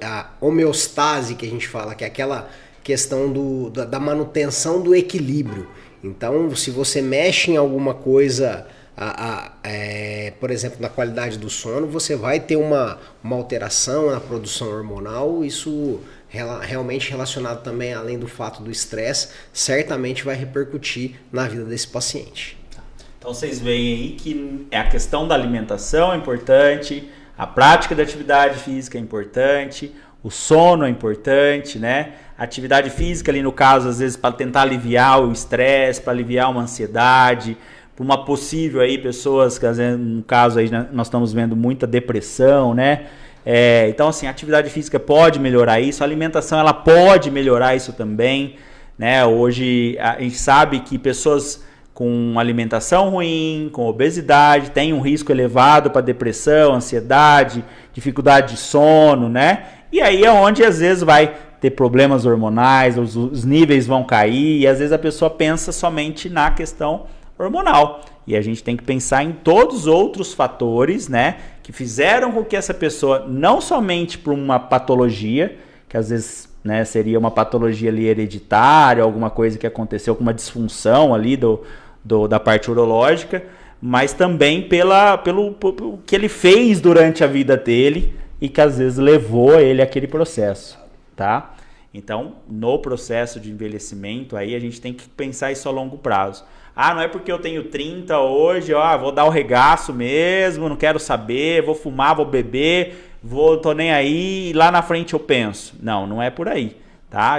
a homeostase que a gente fala, que é aquela questão da manutenção do equilíbrio. Então, se você mexe em alguma coisa, por exemplo, na qualidade do sono, você vai ter uma alteração na produção hormonal. Isso realmente relacionado também, além do fato do estresse, certamente vai repercutir na vida desse paciente. Então vocês veem aí que a questão da alimentação é importante, a prática da atividade física é importante, o sono é importante, né? A atividade física ali no caso, às vezes para tentar aliviar o estresse, para aliviar uma ansiedade, para uma possível aí pessoas que às vezes, no caso aí nós estamos vendo muita depressão, né? Então assim, a atividade física pode melhorar isso, a alimentação ela pode melhorar isso também, né? Hoje a gente sabe que pessoas com alimentação ruim, com obesidade, têm um risco elevado para depressão, ansiedade, dificuldade de sono, né? E aí é onde às vezes vai ter problemas hormonais, os níveis vão cair e às vezes a pessoa pensa somente na questão hormonal. E a gente tem que pensar em todos os outros fatores, né, que fizeram com que essa pessoa, não somente por uma patologia, que às vezes, né, seria uma patologia ali hereditária, alguma coisa que aconteceu com uma disfunção ali da parte urológica, mas também pelo que ele fez durante a vida dele e que às vezes levou ele àquele processo, tá? Então, no processo de envelhecimento, aí a gente tem que pensar isso a longo prazo. Não é porque eu tenho 30 hoje, vou dar o regaço mesmo, não quero saber, vou fumar, vou beber, tô nem aí, e lá na frente eu penso. Não é por aí, tá?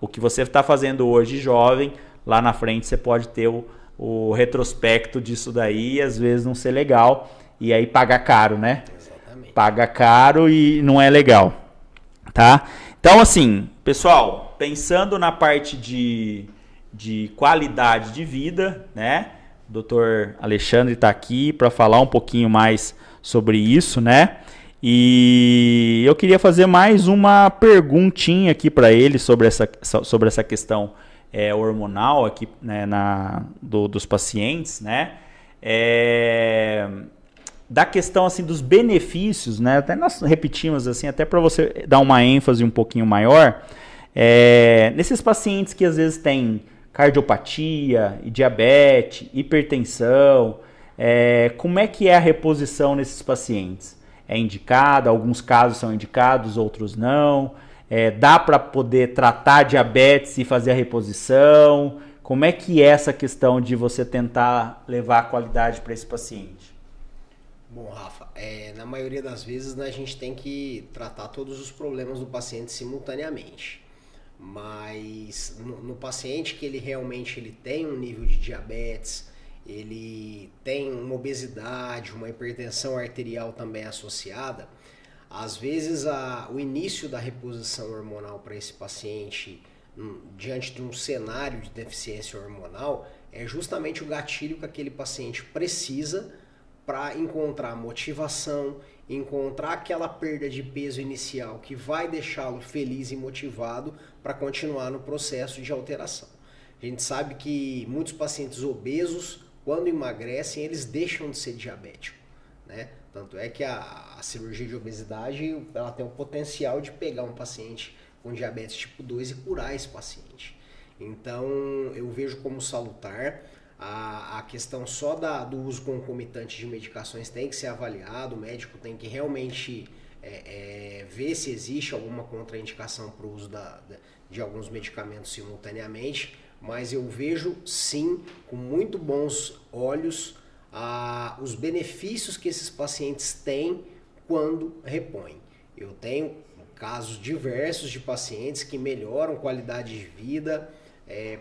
O que você está fazendo hoje jovem, lá na frente você pode ter o retrospecto disso daí e às vezes não ser legal e aí pagar caro, né? Exatamente. paga caro e não é legal, tá? Então, assim, pessoal, pensando na parte de qualidade de vida, né? O Dr. Alexandre está aqui para falar um pouquinho mais sobre isso, né? E eu queria fazer mais uma perguntinha aqui para ele sobre essa questão hormonal aqui, né, dos pacientes, né? Da questão assim dos benefícios, né? Até nós repetimos assim, até para você dar uma ênfase um pouquinho maior, nesses pacientes que às vezes têm cardiopatia, diabetes, hipertensão, como é que é a reposição nesses pacientes? É indicada, alguns casos são indicados, outros não. Dá para poder tratar diabetes e fazer a reposição? Como é que é essa questão de você tentar levar a qualidade para esse paciente? Bom, Rafa, na maioria das vezes, né, a gente tem que tratar todos os problemas do paciente simultaneamente. Mas no paciente que ele realmente tem um nível de diabetes, ele tem uma obesidade, uma hipertensão arterial também associada, às vezes o início da reposição hormonal para esse paciente, diante de um cenário de deficiência hormonal, é justamente o gatilho que aquele paciente precisa para encontrar motivação, encontrar aquela perda de peso inicial que vai deixá-lo feliz e motivado para continuar no processo de alteração. A gente sabe que muitos pacientes obesos, quando emagrecem, eles deixam de ser diabéticos, né? Tanto é que a cirurgia de obesidade, ela tem o potencial de pegar um paciente com diabetes tipo 2 e curar esse paciente. Então, eu vejo como salutar. A questão só do uso concomitante de medicações tem que ser avaliado, o médico tem que realmente ver se existe alguma contraindicação para o uso de alguns medicamentos simultaneamente, mas eu vejo sim, com muito bons olhos, os benefícios que esses pacientes têm quando repõem. Eu tenho casos diversos de pacientes que melhoram qualidade de vida,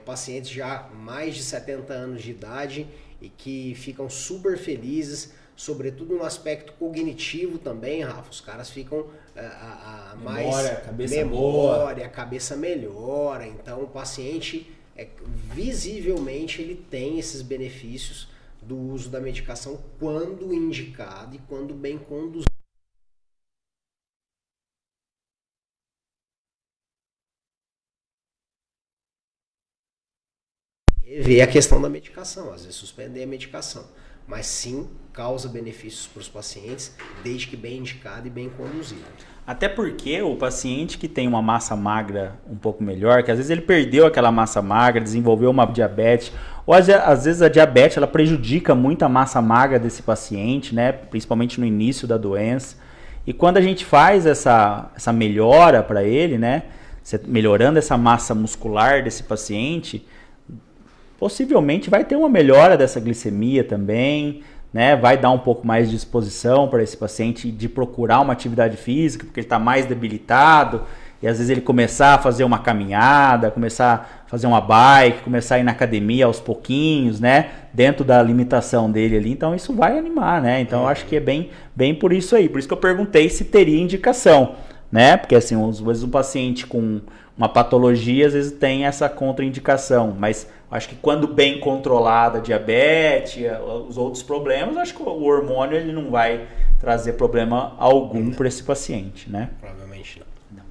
pacientes já mais de 70 anos de idade e que ficam super felizes, sobretudo no aspecto cognitivo também, Rafa. Os caras ficam a cabeça melhora, então o paciente visivelmente ele tem esses benefícios do uso da medicação quando indicado e quando bem conduzido. Ver a questão da medicação, às vezes suspender a medicação, mas sim causa benefícios para os pacientes, desde que bem indicado e bem conduzido. Até porque o paciente que tem uma massa magra um pouco melhor, que às vezes ele perdeu aquela massa magra, desenvolveu uma diabetes, ou às vezes a diabetes ela prejudica muito a massa magra desse paciente, né? Principalmente no início da doença. E quando a gente faz essa melhora para ele, né? Melhorando essa massa muscular desse paciente, possivelmente vai ter uma melhora dessa glicemia também, né? Vai dar um pouco mais de disposição para esse paciente de procurar uma atividade física, porque ele está mais debilitado, e às vezes ele começar a fazer uma caminhada, começar a fazer uma bike, começar a ir na academia aos pouquinhos, né? Dentro da limitação dele ali, então isso vai animar, né? Então eu acho que é bem por isso aí, por isso que eu perguntei se teria indicação, né? Porque assim, às vezes um paciente com uma patologia, às vezes tem essa contraindicação, mas acho que quando bem controlada a diabetes, os outros problemas, acho que o hormônio ele não vai trazer problema algum para esse paciente, né? Provavelmente não.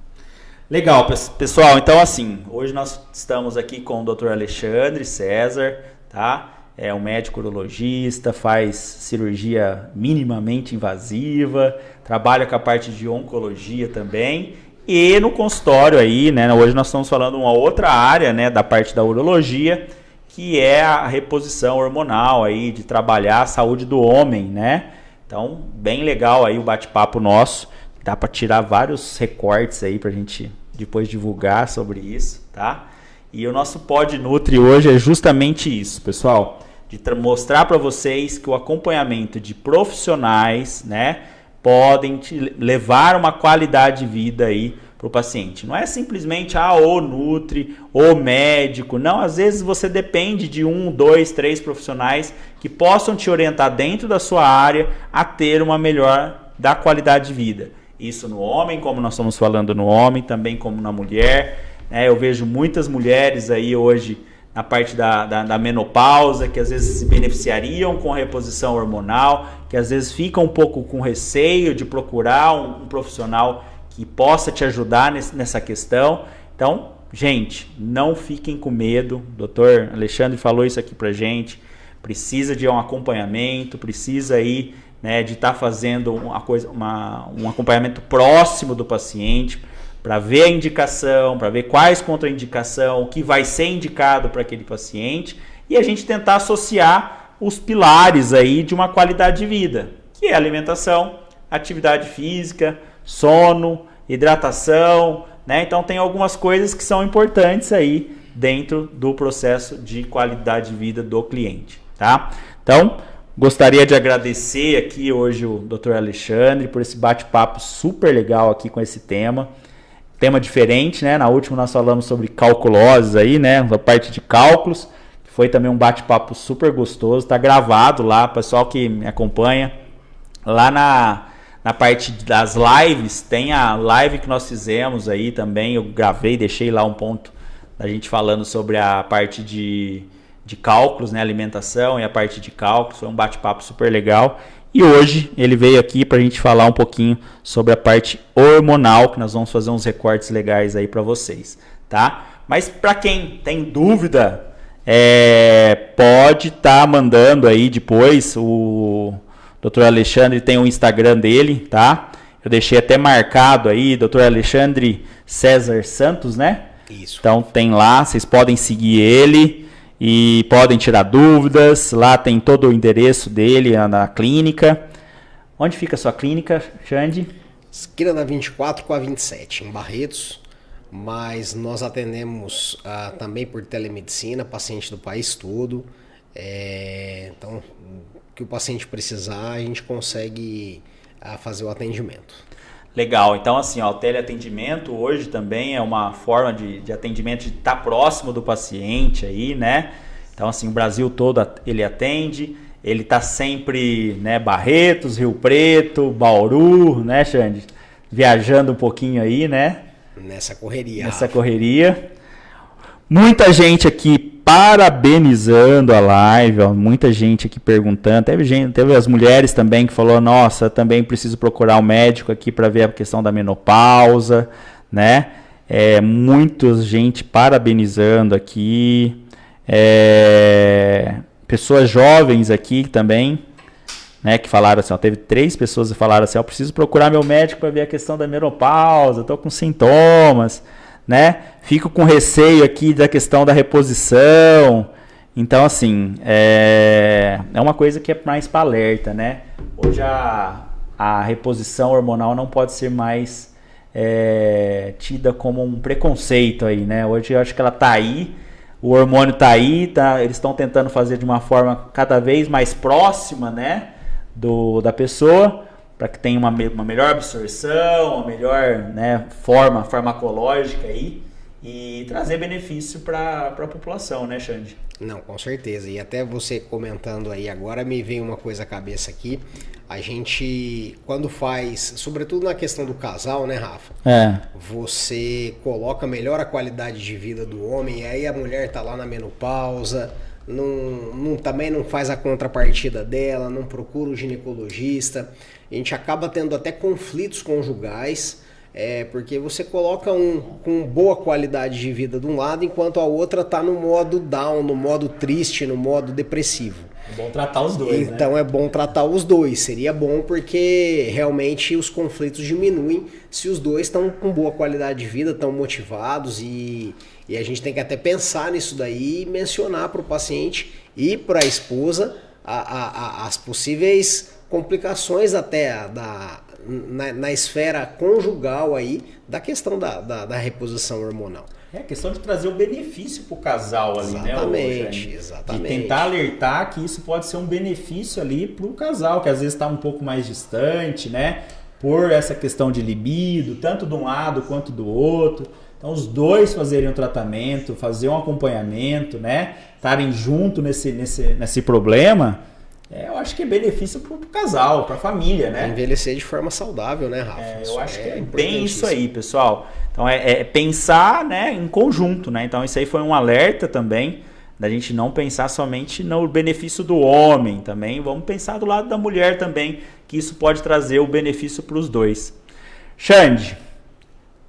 Legal, pessoal. Então, assim, hoje nós estamos aqui com o Dr. Alexandre César, tá? É um médico urologista, faz cirurgia minimamente invasiva, trabalha com a parte de oncologia também. E no consultório aí, né, hoje nós estamos falando uma outra área, né, da parte da urologia, que é a reposição hormonal aí, de trabalhar a saúde do homem, né? Então, bem legal aí o bate-papo nosso. Dá para tirar vários recortes aí pra gente depois divulgar sobre isso, tá? E o nosso Pod Nutri hoje é justamente isso, pessoal, de mostrar para vocês que o acompanhamento de profissionais, né, podem te levar uma qualidade de vida aí para o paciente. Não é simplesmente o Nutri, o médico. Não, às vezes você depende de 1, 2, 3 profissionais que possam te orientar dentro da sua área a ter uma melhor da qualidade de vida. Isso no homem, como nós estamos falando no homem, também como na mulher. Eu vejo muitas mulheres aí hoje na parte da menopausa, que às vezes se beneficiariam com a reposição hormonal, que às vezes ficam um pouco com receio de procurar um profissional que possa te ajudar nessa questão. Então, gente, não fiquem com medo. O doutor Alexandre falou isso aqui pra gente. Precisa de um acompanhamento, precisa aí, né, de estar fazendo um acompanhamento próximo do paciente para ver a indicação, para ver quais contraindicação, o que vai ser indicado para aquele paciente e a gente tentar associar os pilares aí de uma qualidade de vida, que é alimentação, atividade física, sono, hidratação, né? Então tem algumas coisas que são importantes aí dentro do processo de qualidade de vida do cliente, tá? Então, gostaria de agradecer aqui hoje o Dr. Alexandre por esse bate-papo super legal aqui com esse tema diferente, né? Na última nós falamos sobre calculoses aí, né? A parte de cálculos, que foi também um bate-papo super gostoso, tá gravado lá, pessoal que me acompanha, lá na parte das lives, tem a live que nós fizemos aí também, eu gravei, deixei lá um ponto da gente falando sobre a parte de cálculos, né? Alimentação e a parte de cálculos, foi um bate-papo super legal. E hoje ele veio aqui para a gente falar um pouquinho sobre a parte hormonal, que nós vamos fazer uns recortes legais aí para vocês, tá? Mas para quem tem dúvida, pode estar mandando aí depois. O Dr. Alexandre tem o Instagram dele, tá? Eu deixei até marcado aí, Dr. Alexandre César Santos, né? Isso. Então tem lá, vocês podem seguir ele. E podem tirar dúvidas, lá tem todo o endereço dele na clínica. Onde fica a sua clínica, Xande? Esquina da 24 com a 27, em Barretos, mas nós atendemos também por telemedicina, paciente do país todo. Então, o que o paciente precisar, a gente consegue fazer o atendimento. Legal, então assim, o teleatendimento hoje também é uma forma de atendimento, de estar próximo do paciente aí, né? Então assim, o Brasil todo ele atende, ele está sempre, né, Barretos, Rio Preto, Bauru, né, Xande? Viajando um pouquinho aí, né? Nessa correria. Nessa correria. Muita gente aqui parabenizando a live, ó, muita gente aqui perguntando, teve as mulheres também que falou, nossa, também preciso procurar um médico aqui para ver a questão da menopausa, né? Muita gente parabenizando aqui, pessoas jovens aqui também, né, que falaram assim, ó, teve 3 pessoas que falaram assim, ó, preciso procurar meu médico para ver a questão da menopausa, estou com sintomas, né? Fico com receio aqui da questão da reposição. Então, assim, é uma coisa que é mais para alerta, né? Hoje a reposição hormonal não pode ser mais tida como um preconceito aí, né? Hoje eu acho que ela tá aí, o hormônio tá aí, eles estão tentando fazer de uma forma cada vez mais próxima, né, da pessoa, para que tenha uma melhor absorção, uma melhor, né, forma farmacológica aí e trazer benefício para a população, né, Xande? Não, com certeza. E até você comentando aí agora, me veio uma coisa à cabeça aqui. A gente, quando faz, sobretudo na questão do casal, né, Rafa? Você coloca melhor a qualidade de vida do homem, e aí a mulher tá lá na menopausa, também não faz a contrapartida dela, não procura o ginecologista. A gente acaba tendo até conflitos conjugais, porque você coloca com boa qualidade de vida de um lado, enquanto a outra está no modo down, no modo triste, no modo depressivo. É bom tratar os dois, então, né? É bom tratar os dois. Seria bom porque realmente os conflitos diminuem se os dois estão com boa qualidade de vida, estão motivados e a gente tem que até pensar nisso daí e mencionar para o paciente e para a esposa as possíveis complicações até na esfera conjugal aí da questão da reposição hormonal. É a questão de trazer o benefício para o casal ali, exatamente, né? Exatamente. De tentar alertar que isso pode ser um benefício ali para o casal, que às vezes está um pouco mais distante, né? Por essa questão de libido, tanto de um lado quanto do outro. Então os dois fazerem um tratamento, fazer um acompanhamento, né? Estarem junto nesse problema, eu acho que é benefício para o casal, para a família, né? Envelhecer de forma saudável, né, Rafa? Eu acho que é bem isso aí, pessoal. Então é pensar, né, em conjunto, né? Então isso aí foi um alerta também, da gente não pensar somente no benefício do homem também, vamos pensar do lado da mulher também, que isso pode trazer o benefício para os dois. Xande,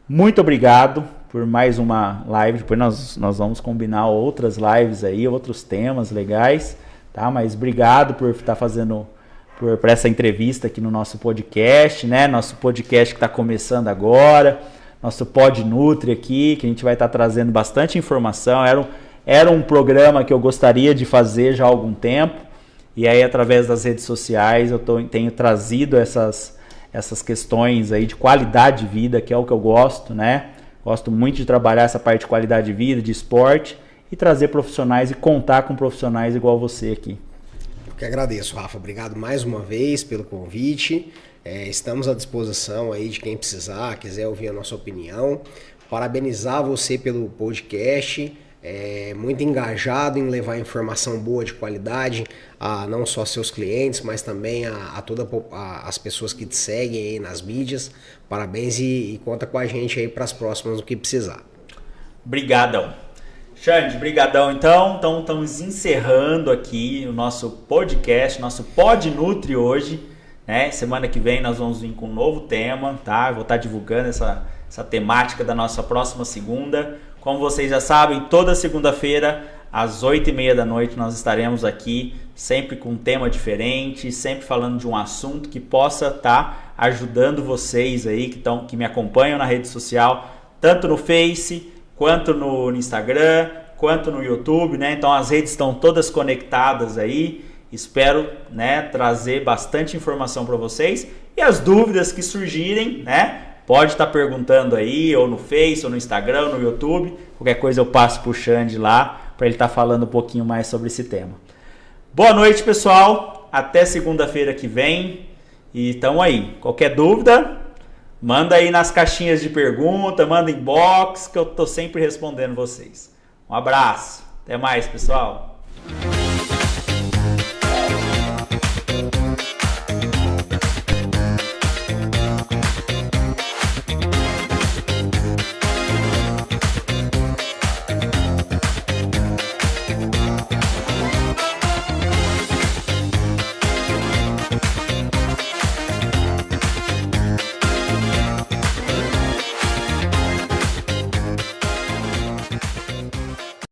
muito obrigado por mais uma live. Depois nós vamos combinar outras lives aí, outros temas legais, tá? Mas obrigado por estar fazendo, por essa entrevista aqui no nosso podcast, né? Nosso podcast que está começando agora, nosso Pod Nutri aqui, que a gente vai estar trazendo bastante informação. Era um programa que eu gostaria de fazer já há algum tempo, e aí através das redes sociais eu tenho trazido essas questões aí de qualidade de vida, que é o que eu gosto, né? Gosto muito de trabalhar essa parte de qualidade de vida, de esporte, e trazer profissionais e contar com profissionais igual você aqui. Eu que agradeço, Rafa. Obrigado mais uma vez pelo convite. Estamos à disposição aí de quem precisar, quiser ouvir a nossa opinião. Parabenizar você pelo podcast. Muito engajado em levar informação boa de qualidade a não só seus clientes, mas também a todas as pessoas que te seguem aí nas mídias. Parabéns e conta com a gente aí para as próximas no que precisar. Brigadão. Xande, brigadão então. Então estamos encerrando aqui o nosso podcast, nosso Pod Nutri hoje, né? Semana que vem nós vamos vir com um novo tema, tá? Eu vou estar divulgando essa temática da nossa próxima segunda. Como vocês já sabem, toda segunda-feira, às 8h30 da noite, nós estaremos aqui, sempre com um tema diferente, sempre falando de um assunto que possa estar ajudando vocês aí, que me acompanham na rede social, tanto no Face, quanto no Instagram, quanto no YouTube, né? Então as redes estão todas conectadas aí. Espero, né, trazer bastante informação para vocês. E as dúvidas que surgirem, né? Pode estar perguntando aí, ou no Face, ou no Instagram, ou no YouTube. Qualquer coisa eu passo pro Xande lá, para ele estar falando um pouquinho mais sobre esse tema. Boa noite, pessoal. Até segunda-feira que vem. E tamo aí. Qualquer dúvida, manda aí nas caixinhas de pergunta, manda inbox, que eu tô sempre respondendo vocês. Um abraço. Até mais, pessoal.